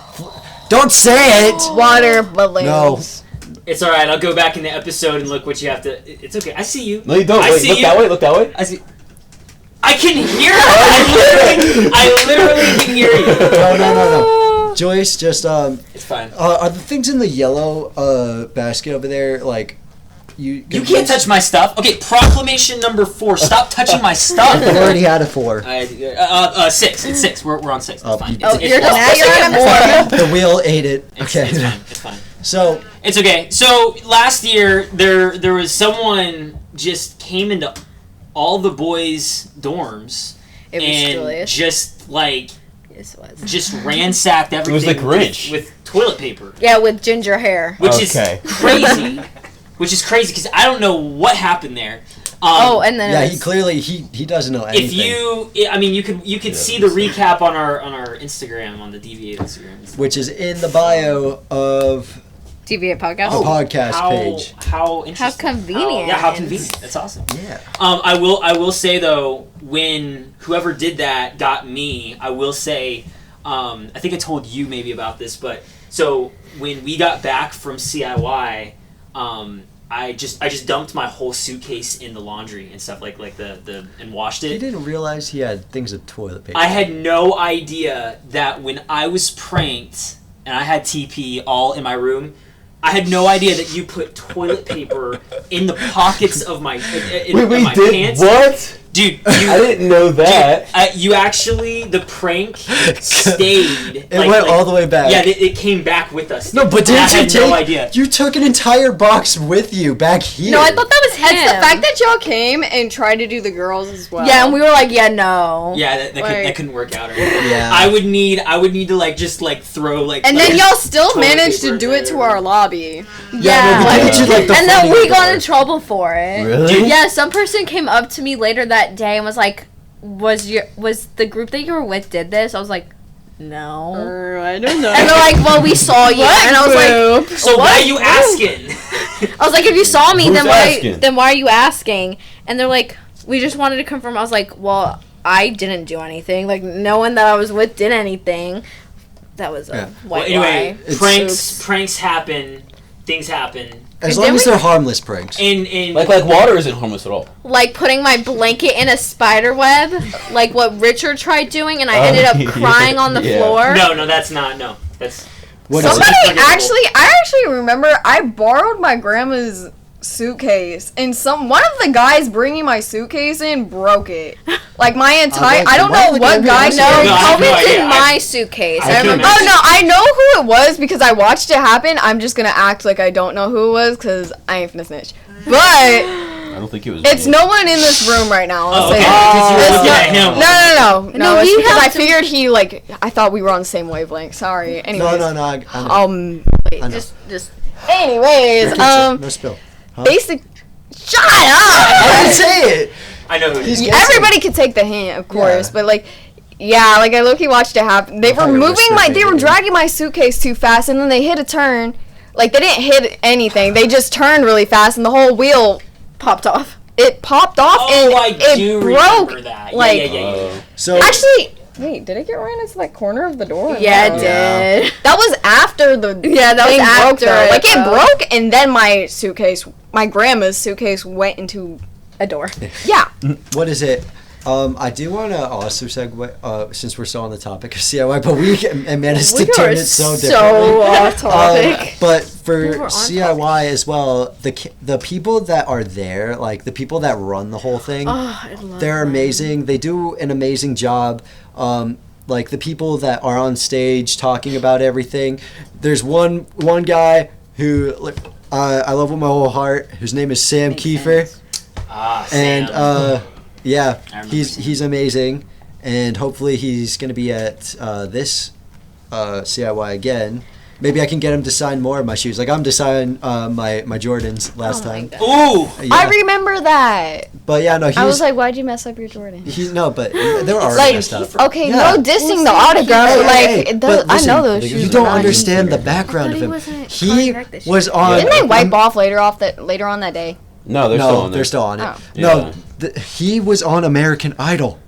Don't say it. Water balloons. it's all right. I'll go back in the episode and look what you have to. It's okay. I see you. No, you don't. I Wait, see look you. that way. Look that way. I see. I can hear it. I literally can hear you. No. Joyce, just It's fine. are the things in the yellow basket over there like you? You can't touch my stuff. Okay, proclamation number 4. Stop touching my stuff. I already had a 4. 6. It's 6. We're on 6. It's Oh, fine. you- It's, Oh, you're it's, now it's, you're on more. The wheel ate it. Okay. It's fine. It's fine. So It's okay. So last year there was someone just came into all the boys' dorms It was and Julius. just like Yes, it was. just ransacked everything the Grinch. with toilet paper, Yeah, with ginger hair. which Okay. is crazy. Which is crazy because I don't know what happened there. Oh, and then yeah, it he was, clearly he doesn't know anything. if you, I mean, you could see the recap on our Instagram, on the Deviate Instagram. which is in the bio of TVA podcast. the podcast how, page. How interesting. convenient. Yeah, how convenient. That's awesome. Yeah. I will say though, when whoever did that got me, I will say, I think I told you maybe about this, but so when we got back from CIY, I just dumped my whole suitcase in the laundry and stuff like the and washed He it. didn't realize he had things of toilet paper. I had no idea that when I was pranked and I had TP all in my room, I had no idea that you put toilet paper in the pockets of my in Wait, my did pants. what? Dude, I didn't know that. you actually, the prank stayed. It went all the way back. Yeah, it came back with us. No, but And I didn't you had take? no idea. You took an entire box with you back here. no, I thought that was him. It's the fact that y'all came and tried to do the girls as well. Yeah, and we were like, yeah, no. Yeah, that Like- couldn't work out. Or anything. Yeah. I would need to like just like throw like. And like, then y'all still toilet managed to paper do it to there. our lobby. Yeah. no, we like- did you like the and then funny we got part. in trouble for it. Really? Yeah, some person came up to me later that day and was like, was the group that you were with did this? I was like, no. I don't know. And they're like, well, we saw you. And I was like, So why are you asking? I was like, if you saw me, Who's then asking? why are you asking? And they're like, we just wanted to confirm. I was like, well, I didn't do anything. Like, no one that I was with did anything. That was a Yeah. Well, white anyway, lie. pranks happen, things happen, As Did long as we- they're harmless pranks. and Like water isn't harmless at all. Like putting my blanket in a spider web, like what Richard tried doing, and I ended up crying on the yeah. floor. no, that's not that's. What is Somebody it? I actually remember I borrowed my grandma's suitcase and one of the guys bringing my suitcase in broke it. Like my entire, I don't why know would what they guy. do No, that? No, I have no COVID's idea. in my suitcase. I I can remember. Oh no, I know who it was because I watched it happen. I'm just gonna act like I don't know who it was because I ain't finna snitch. But I don't think it was. it's me. no one in this room right now. I'll Oh, say okay. that. Because you were It's looking not- at him. No, No, it's he because I helped him. figured he like I thought we were on the same wavelength. Sorry. Anyways. No. I know. Wait, I know. just. Anyways, No spill. Huh? basic. Shut I up. didn't say it. I know who it is. He's Everybody could take the hint, of course, Yeah. but like. Yeah, like I low-key watched it happen. They thought were you were moving whispering they were maybe. dragging my suitcase too fast, and then they hit a turn. Like they didn't hit anything. They just turned really fast, and the whole wheel Popped off. it popped off and Oh, I it do broke. remember that. like- yeah. So Actually, wait, did it get ran into that corner of the door? Yeah, No. it did. That was after the Yeah, that was thing broke after though. it, Like it though. broke, and then my suitcase, my grandma's suitcase, went into A door. yeah. what is it? I do want to also segue, since we're still on the topic of CIY, but we managed to turn it so differently. so off topic. But We for were on CIY as well, the people that are there, like the people that run the whole thing, Oh, I love they're them. amazing. They do an amazing job. Like the people that are on stage talking about everything. There's one guy who I love with my whole heart. Whose name is Sam Makes Kiefer, sense. Ah, and Sam. yeah, I remember he's amazing, and hopefully he's gonna be at this CIY again. Maybe I can get him to sign more of my shoes. Like I'm to sign my Jordans last Oh my time. God. Ooh. Yeah. I remember that. But yeah, no, I was like, why'd you mess up your Jordan? but they were already Like, messed up. okay, Yeah. no dissing the autograph. Like, Hey, it but does, I know listen, those shoes. You are don't not understand the cheaper. background of he him. wasn't He coming back this was year. on. Didn't they wipe off later on that day? No, they're still on there. They're still on it. Oh. No, Yeah. he was on American Idol.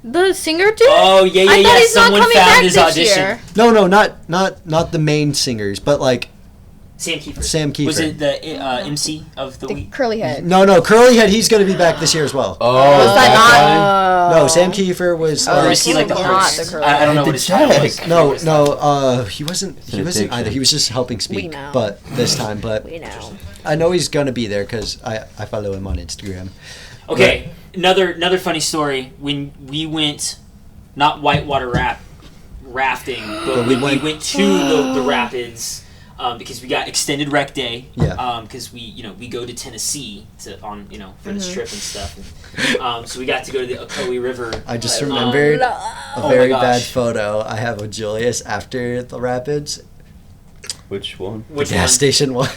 The singer dude? Oh yeah, I yeah, thought yeah. he's not Someone coming found back his this audition. year. No, not the main singers, but like Sam Kiefer. Sam Kiefer. Was it the MC of the The week? curly head. No, Curlyhead. He's going to be back this year as well. Oh, Was that not? No, Sam Kiefer was. Or was he like the Not host? the curly I don't know head. what his title was. Check. No, he wasn't. He an wasn't either. addiction. He was just helping speak. know. But this time, but We know. I know he's going to be there because I follow him on Instagram. Okay, another funny story. When we went, not whitewater rafting, but we we went- went to the rapids because we got extended rec day. Yeah. Because we go to Tennessee for this trip and stuff. And, so we got to go to the Ocoee River. I just remembered a Oh very my bad gosh. photo I have of Julius after the Rapids. Which one? Which Gas one? station one.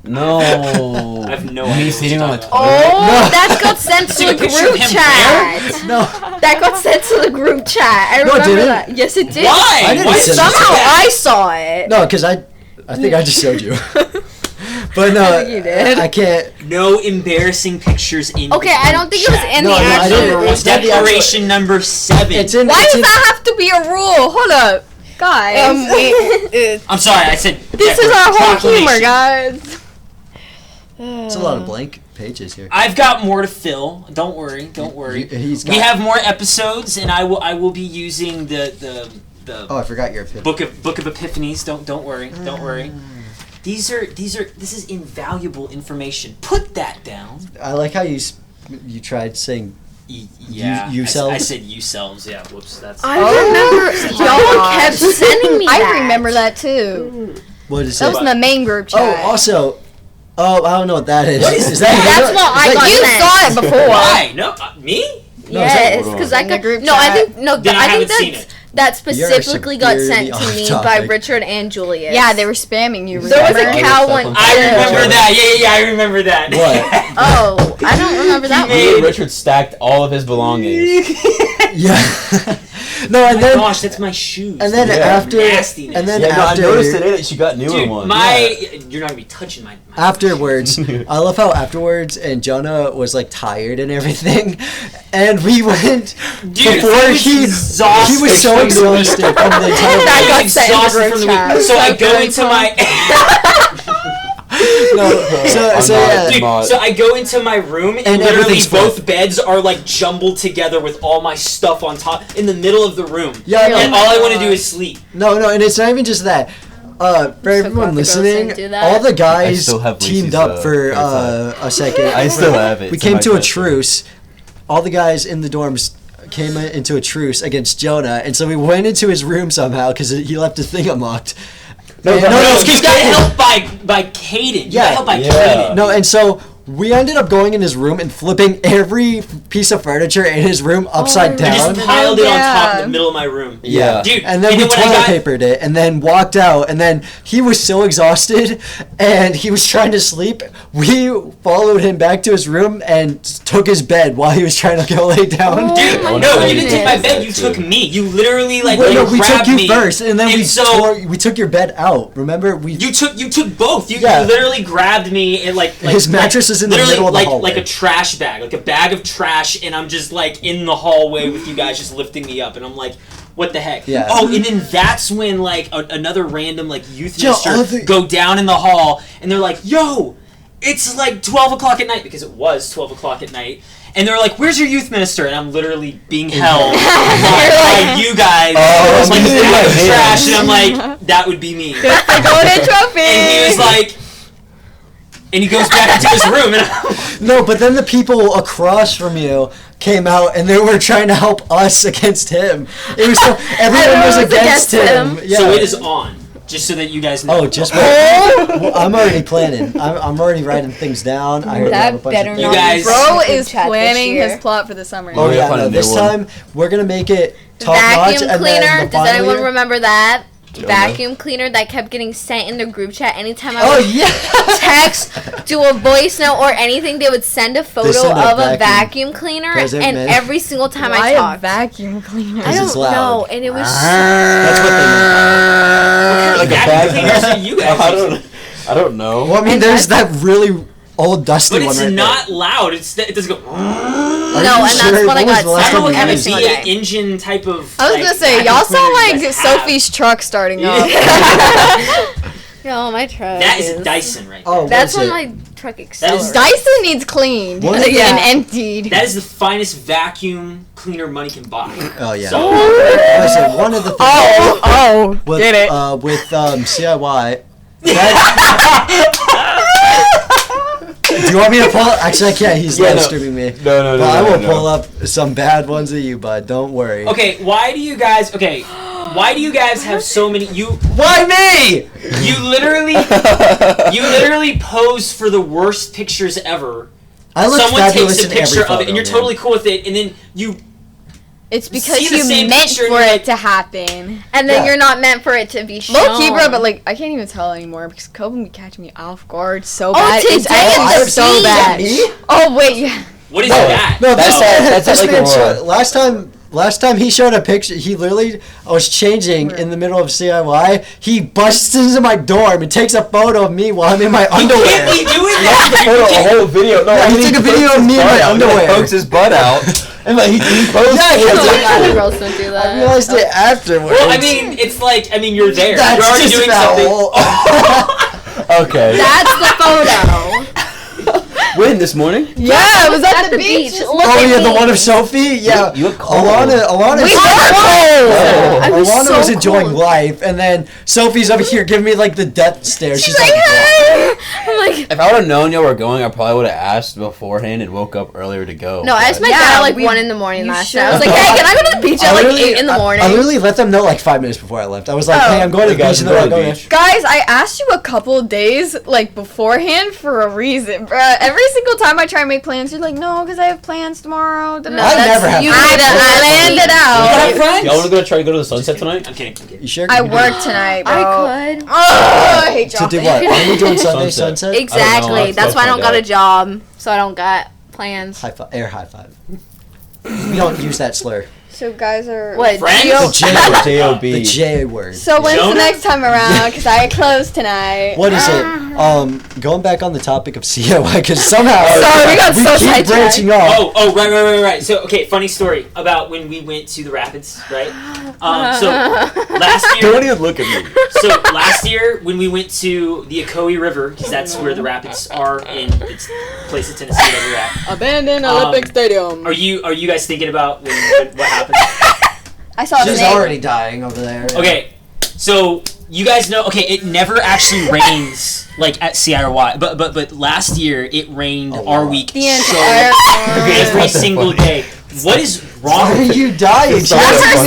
No. I have no idea. Me what sitting you're on the talking toilet. about. Oh, No. that got sent to Take a the picture of group him chat. No. That got sent to the group chat. I No, it remember didn't. that. Yes, it did. Why? I didn't Why send it. Somehow that? I saw it. No, because I think I just showed you. But no, I think you did. I can't. No embarrassing pictures in. Okay, the I don't think it was chat. in No, the no, I actual didn't. group It's not the actual- Declaration number 7. It's in. Why it's does in, that have to be a rule? Hold up, guys. I'm sorry, I said. This is our whole humor, proclamation. guys. It's a lot of blank pages here. I've got more to fill. Don't worry. Don't worry. He's got. We have more episodes, and I will be using the Oh, I forgot your opinion. book of Epiphanies. Don't worry. Don't worry. This is invaluable information. Put that down. I like how you tried saying. Yeah. You I selves? said you selves. Yeah. Whoops. That's. I remember y'all kept sending me that. I remember that too. What is That it? was in the main group Oh, chat. also. Oh, I don't know what that is. What is that? That's what I got You sent. saw it before. Why? No. Me? Yes, Hold on. because I In the got group no. I chat. think no. Then I I think haven't seen that's it. that You're specifically got sent severely to me off by topic. Richard and Julius. Yeah, they were spamming you. There was a remember? cow Stuff one. on I Yeah. remember that. Yeah. I remember that. What? Oh, I don't remember that He one. made- Richard stacked all of his belongings. Yeah. No, and Oh my then gosh, that's my shoes. and then Yeah. after Nastiness. and then Yeah, no, I after noticed today that she got newer Dude, ones. you're not gonna be touching my afterwards, I love how afterwards and Jonah was like tired and everything, and we went Dude, before I was he exhausted was so from the week. exhausted from the entire That week. got sent in the exhausted group from the chat. week. So I That's go really into fun. my No, so yeah. Dude, so I go into my room and, And literally everything's both full. beds are like jumbled together with all my stuff on top in the middle of the room. Yeah, I know. And all I want to do is sleep. No, and it's not even just that. For everyone glad the girls listening, didn't do that. all the I guys still have teamed Lacey's, up for card a second. I still have it. We It's in came my to a dresser. truce. All the guys in the dorms came into a truce against Jonah, and so we went into his room somehow because he left his thing unlocked. No, And- no, No, it's you got help by Caden. You Yeah. got help by Yeah. Caden. No, and so we ended up going in his room and flipping every piece of furniture in his room upside I just down. piled it on top in Yeah. the middle of my room. Yeah. Dude, And then we when I toilet got- papered it and then walked out, and then he was so exhausted and he was trying to sleep. We followed him back to his room and took his bed while he was trying to go lay down. Dude, my no, goodness. you didn't take my bed. You took me. You literally like Wait, no, like, we took grabbed you me. first, and then And we took your bed out. Remember, You took both. You Yeah. literally grabbed me and like His mattress is in the literally middle of the like hallway. like a trash bag, like a bag of trash, and I'm just like in the hallway with you guys just lifting me up, and I'm like, what the heck? Yeah. Oh, and then that's when like another random like youth Yo, minister go down in the hall, and they're like, yo, it's like 12 o'clock at night, because it was 12 o'clock at night. And they're like, "Where's your youth minister?" And I'm literally being held by you guys, Oh, like me. this bag of Yeah. trash, and I'm like, "That would be me." The golden trophy. And he was like, and he goes back into his room, and I'm, No, but then the people across from you came out and they were trying to help us against him. It was so everyone was against him. Yeah. so it is on, just so that you guys know. Oh, just well, I'm already planning. I'm already writing things down. I already have a That bunch better of You not. guys- Bro Group is chat this planning year. his plot for the summer. Oh we yeah, gotta find no, a new this one. time we're gonna make it top notch. Vacuum And cleaner. then the Does anyone final year, remember that? vacuum cleaner that kept getting sent in the group chat anytime I Oh would yeah. text, do a voice note or anything. They would send a photo send a of a vacuum vacuum cleaner, present, and man. every single time Why I a talked, vacuum cleaner? I it's don't loud. know, and it was That's what they Like a Vacuum bag. cleaners are you guys using? I don't know. meant. Well, I mean, there's that really old dusty But one it's right not loud. It doesn't go. Are no, you and sure? that's what I When was got the last sent time I you don't have every a used it? single V8 day. engine type of. I was like, gonna say, vacuum y'all cleaner sound you like guys have. Sophie's truck starting up. No, my truck. That is Dyson right there. Oh, That's what when is it? my truck That is accelerates. Dyson needs cleaned What is and that? emptied. That is the finest vacuum cleaner money can buy. Oh yeah. So, Listen, one of the things Oh, with, get it. with CIY. Do you want me to pull up? Actually, I can't. He's Yeah, live no. streaming me. No. But I will pull up some bad ones of you, bud. Don't worry. okay, why do you guys have so many? Why me? You literally pose for the worst pictures ever. I look Someone fabulous takes a in every picture of photo, it, and you're man. totally cool with it, and then you. It's because See the you same meant picture and for you're it like- to happen. And then Yeah. you're not meant for it to be shown. Low key, bro, but like I can't even tell anymore because Kobe be catching me off guard so Oh, bad. It's today actually in the so beach. bad. Me? Oh wait, yeah. What is No, that? No, That's this like man Aurora. last time he showed a picture. He literally, I was changing in the middle of CIY. He busts into my dorm and takes a photo of me while I'm in my You underwear. can't be doing A that. whole video. No, Yeah, he and took a pokes video of his me in butt my out. He, like, underwear. pokes his butt out, and like he posts. Yeah, he Oh has my a- god, the girls don't do that. I realized it afterwards. Well, I mean, it's like you're there. That's you're already just doing about something. all. Okay. That's the photo. When this morning? Yeah, it was at, At the beach. Look Oh at yeah, the me. one of Sophie. Yeah, You look cold. Alana. We Oh. I was Alana so was enjoying cold. life, and then Sophie's over here giving me like the death stare. She's like, I'm like, If I would have known y'all were going, I probably would have asked beforehand and woke up earlier to go. no, I asked my Yeah, dad at like we- 1 in the morning you last should. night. I was like, hey, can I go to the beach at like 8 in the morning? I literally let them know like 5 minutes before I left. I was like, Oh. hey, I'm going to the Hey, guys, beach, and they're I'm like, going oh to the yeah. beach. Guys, I asked you a couple days like beforehand for a reason, bruh. Every single time I try and make plans, you're like, no, because I have plans tomorrow. No, I that's never have you plans. need to I planned it out. Y'all want to go try to go to the sunset tonight? I'm kidding. I'm kidding. You sure? I work tonight, bro. I could. Oh, I hate To y'all. do what? Are we doing Sunday Sunset. sunset? Exactly. I'll That's why I don't find got a out. job, so I don't got plans. High five. Air high five. We don't use that slur. So guys are What? Friends? Geo- The J. J-O-B. The J word. So when's Jonah? the next time around? Because I close tonight. What is it? Going back on the topic of COI, because somehow Sorry, we got so keep sidetracked. branching off. Oh, right. So, okay, funny story about when we went to the Rapids, right? So last year, Don't even look at me. so last year when we went to the Ocoee River, because that's where the Rapids are in it's a place in Tennessee that we're at. Abandoned Olympic Stadium. Are you guys thinking about what happened? I saw a She's snake. already dying over there. Okay, so you guys know. Okay, it never actually rains like at CIY, but last year it rained A our lot. week The so entire every That's so single funny. day. What is wrong Why are with you dying? It's not That's that her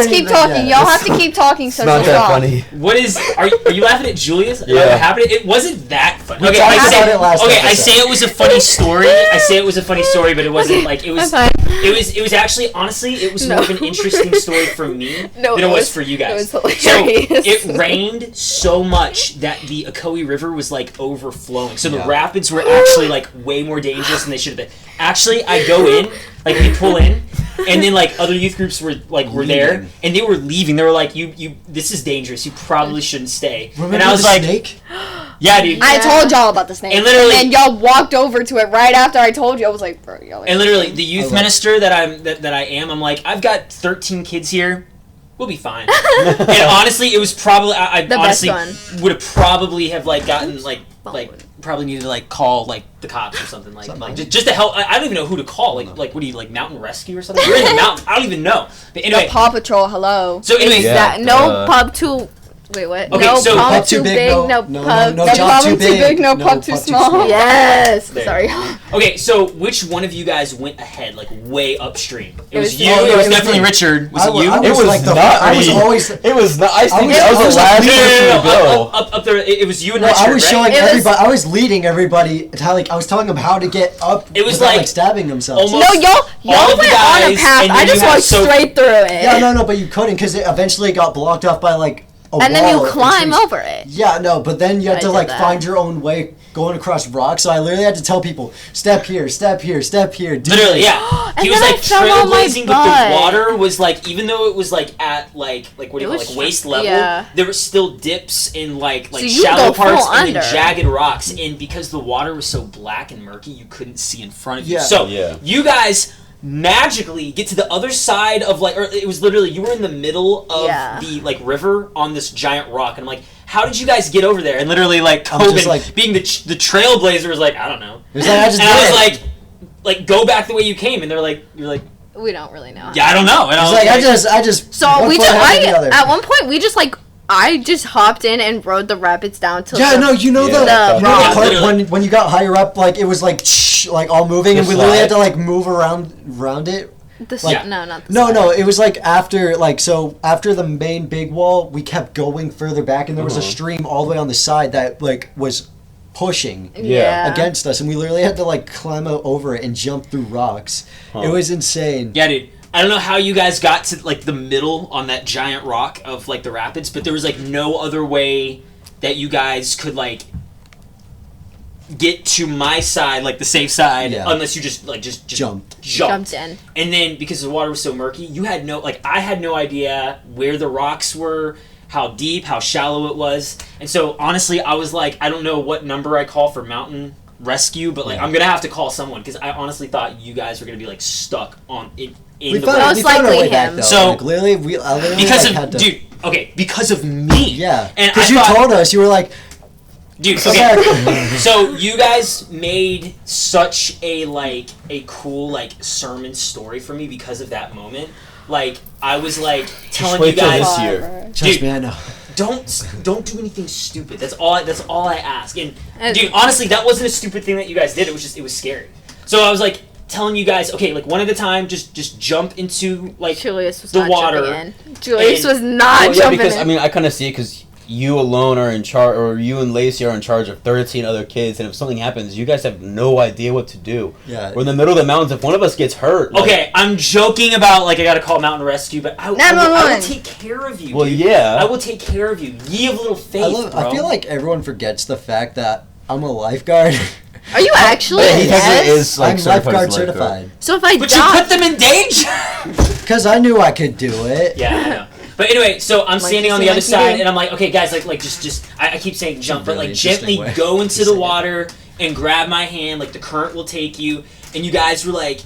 funny. spaz. Keep Yeah. talking. Y'all have to keep talking so It's not she'll that stop. funny. What is? Are you laughing at Julius? About Yeah. What happened? It wasn't that funny. We Okay, talked I about say, it last okay, I episode. say it was a funny story. I say it was a funny story, but it wasn't like it was. I'm fine. It was actually honestly it was more of an interesting story for me No, than it it was was- for you guys. it was So hilarious. it rained so much that the Ocoee River was like overflowing. So the Yeah. rapids were actually like way more dangerous than they should have been. Actually, I go in, like we pull in, and then like other youth groups were there, Leaving. and they were leaving. They were like, "You, this is dangerous. You probably shouldn't stay." Remember and I was the like, snake? "Yeah, dude." I told y'all about the snake. And literally- then y'all walked over to it right after I told you. I was like, bro, y'all are And literally, the youth love minister that I am, I'm like, I've got 13 kids here. We'll be fine. And honestly, it was probably I The best honestly would have probably have like gotten like probably needed to like call like the cops or something like just to help. I don't even know who to call. Like what do you like mountain rescue or something? We're in the mountain. I don't even know. But anyway, Paw Patrol, hello. so anyway, Yeah. No pub too. Wait, what? Okay, no so- pub Pub too big. No pub. no No job pub too too big. big, no pub too small. Yes. There. Sorry. Okay, so which one of you guys went ahead, like way upstream? It was was you. me. It was It was definitely me. Richard. Was I it wa- you? I It was like the- not I was me. always. It was not. I think was- I I was was the last leading- person to go. Up there. It was you and No, Richard, I was right? showing It was- everybody. I was leading everybody. To how, like I was telling them how to get up. It was without, like stabbing themselves. almost- No, all y'all of the went on a guys, path. and I then just you have walked Sophie. straight through it. Yeah, no, but you couldn't because it eventually got blocked off by like And then you wall of climb trees. over it. Yeah, no, but then you have I to did like that. find your own way going across rocks. So I literally had to tell people, step here, step here, step here. Do Literally, this. yeah. And He was then I like fell on my trailblazing, but butt. the water was like, even though it was like at like what do you It call it, was like waist level, yeah. there were still dips in like So you shallow go full parts and then under. jagged rocks, and because the water was so black and murky, you couldn't see in front of you. Yeah. So Yeah. you guys magically get to the other side of like, or it was literally you were in the middle of Yeah. the like river on this giant rock, and I'm like, how did you guys get over there? And literally like I'm just, Tobin, like- being the trailblazer, was like, I don't know. It was like, I just And I did was it. like, go back the way you came, and they're like, you're like, We don't really know. yeah, I don't know. And It's I was like I just So one we foot just, ahead of the other. at one point, we just like, I just hopped in and rode the rapids down to Yeah, the, no, you know Yeah, the, the you know rock. the part Literally. when you got higher up, like it was like like all moving, and The we literally had to slide? like move around it. the Like- no, not the No, slide. no, it was like after after the main big wall, we kept going further back, and there was a stream all the way on the side that like was pushing Yeah. against us, and we literally had to like climb out over it and jump through rocks. Huh. It was insane. yeah, dude. I don't know how you guys got to like the middle on that giant rock of like the rapids, but there was like no other way that you guys could like get to my side, like the safe side, Yeah. unless you just Jumped. Jumped in. And then because the water was so murky, you had no I had no idea where the rocks were, how deep, how shallow it was. And so honestly, I was like, I don't know what number I call for mountain rescue, but like Yeah. I'm gonna have to call someone because I honestly thought you guys were gonna be like stuck on in We the found, water. Most we found our likely way back him. though. So- like, literally, I literally because like, of had to, dude. Okay, because of me. Yeah, and because I you thought, told us you were like, dude. come Okay, back. so you guys made such a cool like sermon story for me because of that moment. Like I was like telling you wait till guys, this year. Trust dude, me, I know. don't do anything stupid. That's all I ask. And And- dude, honestly, that wasn't a stupid thing that you guys did. It was scary. So I was like telling you guys, okay, like one at a time, just jump into like Julius was the not water. jumping in. Julius And- was not Well, yeah, jumping because in. I mean, I kind of see it because you alone are in charge, or you and Lacey are in charge of 13 other kids, and if something happens, you guys have no idea what to do. Yeah. We're in the middle of the mountains. If one of us gets hurt, like- Okay, I'm joking about like I gotta call mountain rescue, but I will 911. take care of you. well, dude. yeah. I will take care of you. Ye of little faith, bro. I feel like everyone forgets the fact that I'm a lifeguard. Are you actually? Yeah, he technically Yes. is like I'm certified lifeguard as a lifeguard. certified. So if I But you die, put them in danger. Because I knew I could do it. Yeah, I know. But anyway, so I'm standing on the other you side, do. and I'm like, okay, guys, like just I keep saying jump, but really like gently interesting way go into to the say it. water and grab my hand, like the current will take you. And you guys were like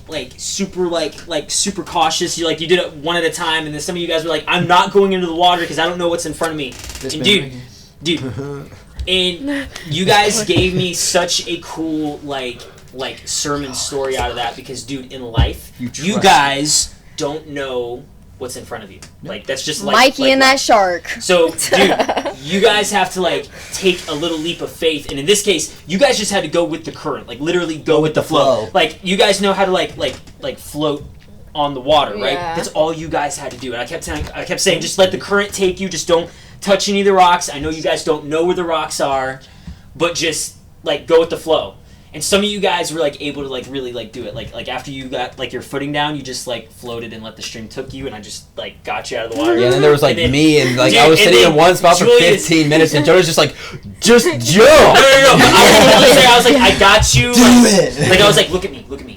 super cautious. You did it one at a time, and then some of you guys were like, I'm not going into the water because I don't know what's in front of me. This And man dude, and you guys gave me such a cool like sermon story out of that because dude, in life, You you trust guys don't know what's in front of you. Like that's just like Mikey like and that shark. So, dude, you guys have to like take a little leap of faith, and in this case, you guys just had to go with the current, like literally go with the flow. Like you guys know how to like float on the water, right? Yeah. That's all you guys had to do. And I kept saying, just let the current take you. Just don't touch any of the rocks. I know you guys don't know where the rocks are, but just like go with the flow. And some of you guys were like able to like really like do it. Like after you got like your footing down, you just like floated and let the stream took you, and I just like got you out of the water. Yeah, and then there was like And then- me, and like Dude, I was and sitting then in one spot for Julius- 15 minutes, and Joe's just like, just No, jump. I was like, I got you. Do it. Like I was like, look at me. Look at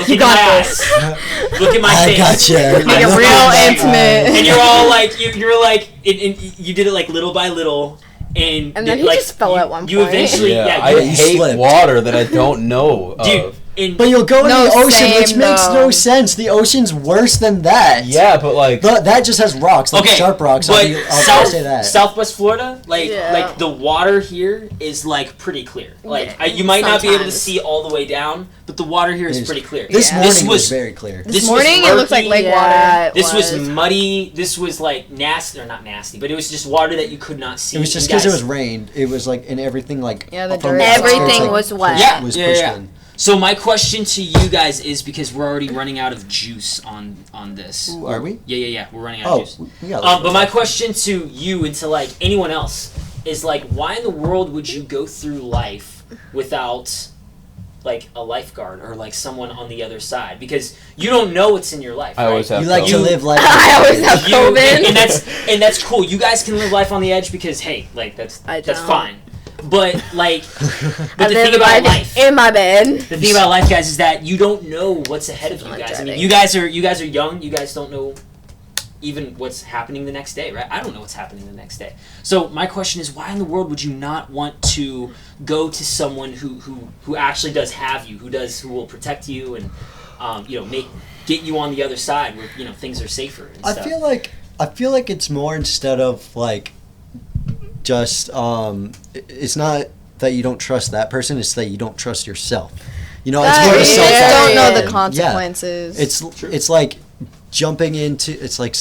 You at got my this. eyes. Look at my I face. got you. Make it Look real at my- intimate. And you're all like, you're like, and you did it like little by little, and And then he like, just fell you- at one You point. eventually, Yeah, yeah, I you, hate slipped. water that I don't know dude. of. And But you'll go in No, the ocean, which same, makes though. no sense. The ocean's worse than that. Yeah, but like, That just has rocks, like okay, sharp rocks. but I'll say that. Southwest Florida, like Yeah. like the water here is like pretty clear. Like Yeah, you might not be able to sometimes. see all the way down, but the water here is It is- pretty clear. This Yeah. morning This was was very clear. This This was morning it looks like murky. lake Yeah, water. it This was muddy. This was like nasty, or not nasty, but it was just water that you could not see. It was just And because it guys- was rain. It was like, and everything like Yeah, the from dirt. Everything outside, was like, wet. Yeah, was yeah, pushed yeah. in. So my question to you guys is, because we're already running out of juice on this. Ooh, are we? Yeah. We're running out of Oh, juice. we got But my question to you and to like anyone else is like, why in the world would you go through life without like a lifeguard or like someone on the other side, because you don't know what's in your life. I right? always have You like to COVID. live life. I always have You- COVID. and that's cool. You guys can live life on the edge because hey, like that's I that's don't. fine. But like, but I the live thing about life life, in my bed. the thing about life, guys, is that you don't know what's ahead of you Not guys. I mean, dreading. you guys are young. You guys don't know even what's happening the next day, right? I don't know what's happening the next day. So my question is, why in the world would you not want to go to someone who actually does have you, who will protect you and get you on the other side where things are safer and I stuff. feel like it's more instead of like just it's not that you don't trust that person, it's that you don't trust yourself. It's more You of a just self don't know the Yeah. consequences. It's like jumping into it's like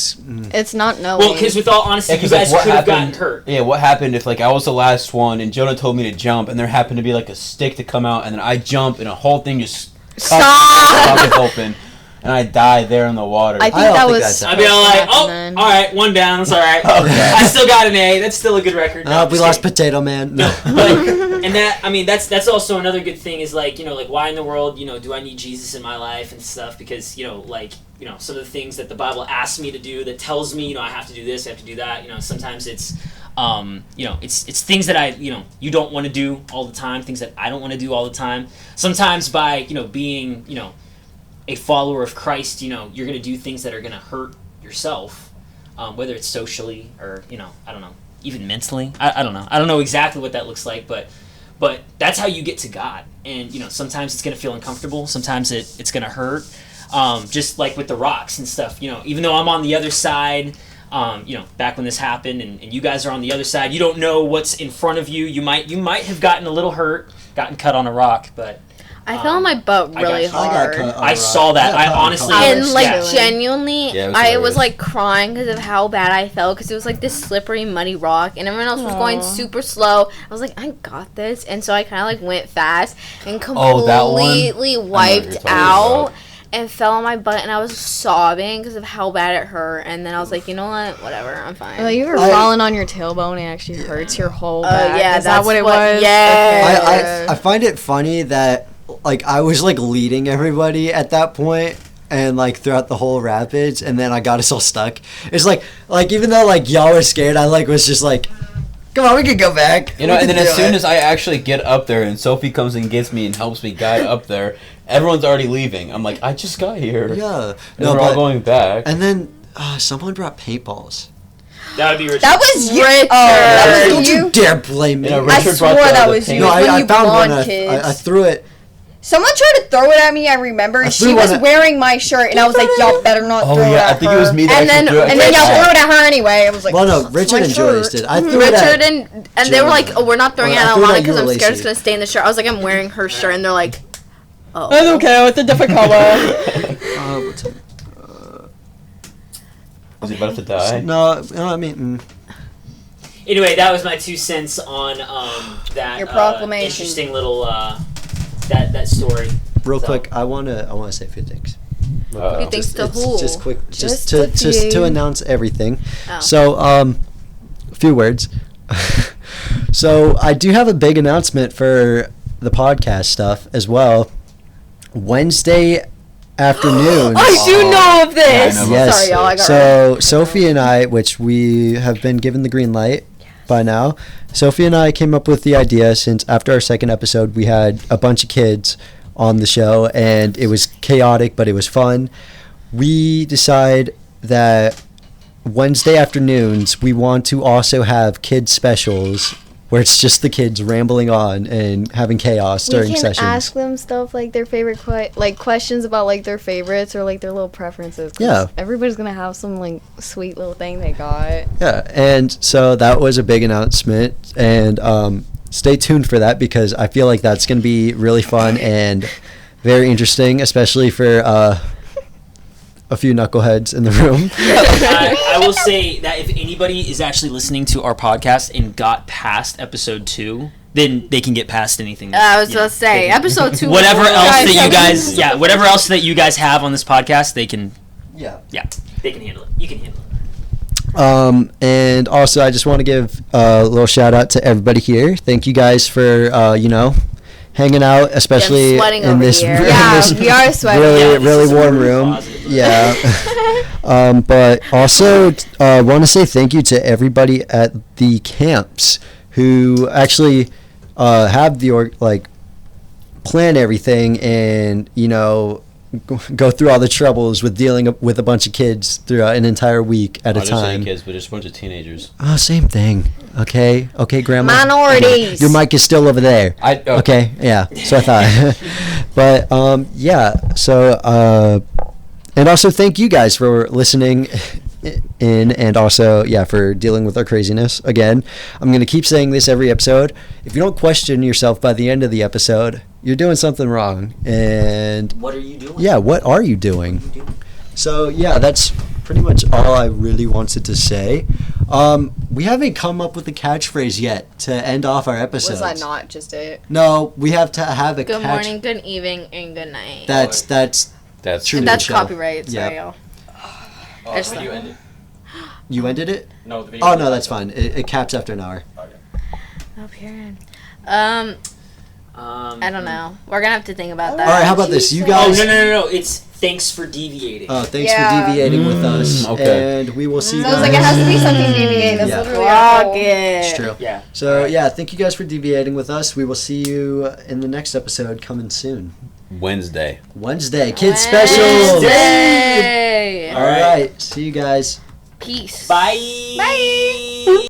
It's not knowing. Well, because with all honesty, Yeah, you 'cause, like, guys what could have gotten happened- hurt. Yeah, what happened if like I was the last one and Jonah told me to jump and there happened to be like a stick to come out and then I jump and a whole thing just pockets open and I die there in the water. I think don't that think was. that's I'd be all like, happen oh, then. all right, one down, that's all right. Okay. I still got an A. That's still a good record. No, I'm we just lost kidding. Potato Man. No. And that, I mean, that's also another good thing is like, like why in the world, do I need Jesus in my life and stuff? Because, some of the things that the Bible asks me to do that tells me, I have to do this, I have to do that. Sometimes it's, it's things that I, you don't want to do all the time, things that I don't want to do all the time. Sometimes by, being, a follower of Christ, you're going to do things that are going to hurt yourself, whether it's socially or, I don't know, even mentally. I don't know. I don't know exactly what that looks like, but that's how you get to God. And, sometimes it's going to feel uncomfortable. Sometimes it's going to hurt. Just like with the rocks and stuff, even though I'm on the other side, back when this happened and you guys are on the other side, you don't know what's in front of you. You might have gotten a little hurt, gotten cut on a rock, but I fell on my butt I got really cut. hard. I saw that. I honestly- And like Yeah. genuinely, Yeah, it was I hilarious. was like crying because of how bad I felt because it was like this slippery, muddy rock, and everyone else was going super slow. I was like, I got this, and so I kind of like went fast and Oh, that one? completely I know what wiped you're talking out about. and fell on my butt, and I was sobbing because of how bad it hurt. And then I was like, you know what, whatever, I'm fine. Like you were falling on your tailbone and it actually hurts your whole back. yeah, Is that that's what it what- was? yeah. Okay. I find it funny that like I was like leading everybody at that point and like throughout the whole rapids, and then I got us all stuck. It's like even though like y'all were scared, I like was just like, come on, we can go back. And then as soon as I actually get up there and Sophie comes and gets me and helps me guide up there, everyone's already leaving. I'm like, I just got here. yeah, And we're all going back. And then someone brought paintballs. that would be Richard. That was you. Richard. That Don't was you you. dare blame me. You know, I Richard swore brought the- that the was paint- you. No, when I you found one. blonde kids. I threw it. Someone tried to throw it at me. I remember. I She threw was one at- wearing my shirt, and I was like, "Y'all better not Oh, throw it yeah, at I think her." it was me that And actually then- threw it. And then y'all Yeah. threw it at her anyway. I was like, Well, no, "That's Richard my and Joyce shirt." did. I threw it Richard at. and they were like, oh, we're not throwing it Well, I at threw it Alana at you, because I'm scared it's Lacey. gonna stay in the shirt. I was like, I'm wearing her shirt, and they're like, oh. That's okay. With a different color. What's it? Was he about to die? No, I mean, Anyway, that was my 2 cents on that Your proclamation. interesting little that story. real So- quick, I wanna say a few things. Uh-oh. You think to It's who? just quick, Just just a to few. announce everything. Oh. So, a few words. So I do have a big announcement for the podcast stuff as well. Wednesday afternoon. I do know of this. Yeah, I know. Yes. Sorry, y'all. I got So Sophie and I, which we have been given the green light by now, Sophie and I came up with the idea since after our second episode, we had a bunch of kids on the show and it was chaotic, but it was fun. We decide that Wednesday afternoons, we want to also have kids specials where it's just the kids rambling on and having chaos We during can sessions. ask them stuff like their favorite, questions about like their favorites or like their little preferences. 'cause Yeah. everybody's gonna have some like sweet little thing they got. Yeah, and so that was a big announcement, and stay tuned for that because I feel like that's going to be really fun and very interesting, especially for a few knuckleheads in the room. I will say that if anybody is actually listening to our podcast and got past episode 2, then they can get past anything. I was you know, gonna say they can- episode 2. Whatever was- else that you guys, whatever else that you guys have on this podcast, they can, Yeah. they can handle it. You can handle it. And also, I just want to give a little shout out to everybody here. Thank you guys for, hanging out, especially sweating in over this, here. in Yeah, this we are sweating. really, Yeah, this really is a warm room room. closet. Yeah. But also want to say thank you to everybody at the camps who actually have the plan everything and go through all the troubles with dealing with a bunch of kids throughout an entire week at a Not just any time. kids, but just a bunch of teenagers. Oh, same thing. Okay, Grandma. Minorities. Your mic is still over there. Okay, yeah. So I thought, but yeah. So and also thank you guys for listening in, and also for dealing with our craziness. Again, I'm gonna keep saying this every episode. If you don't question yourself by the end of the episode, you're doing something wrong. And What are you doing? yeah, what are you doing? So yeah, that's pretty much all I really wanted to say. We haven't come up with a catchphrase yet to end off our episodes. Was that not just it? No, we have to have a Good catch. morning, good evening, and good night. That's That's true. And to that's the show. copyright. Yeah. Sorry, y'all. Oh, Just- you ended? You ended it? No, the video. Oh no, that's fine. It caps after an hour. Oh, period. I don't know. We're gonna have to think about that. All right, how about this? You Oh, guys. no. It's thanks for deviating. Thanks Yeah. for deviating with us, okay. and we will see you Sounds guys. like it has to be something deviating. That's Yeah. literally Fuck our goal. it. It's true. Yeah. So Alright. yeah, thank you guys for deviating with us. We will see you in the next episode coming soon. Wednesday. Wednesday, kids special. Wednesday. All right, see you guys. Peace. Bye. Bye.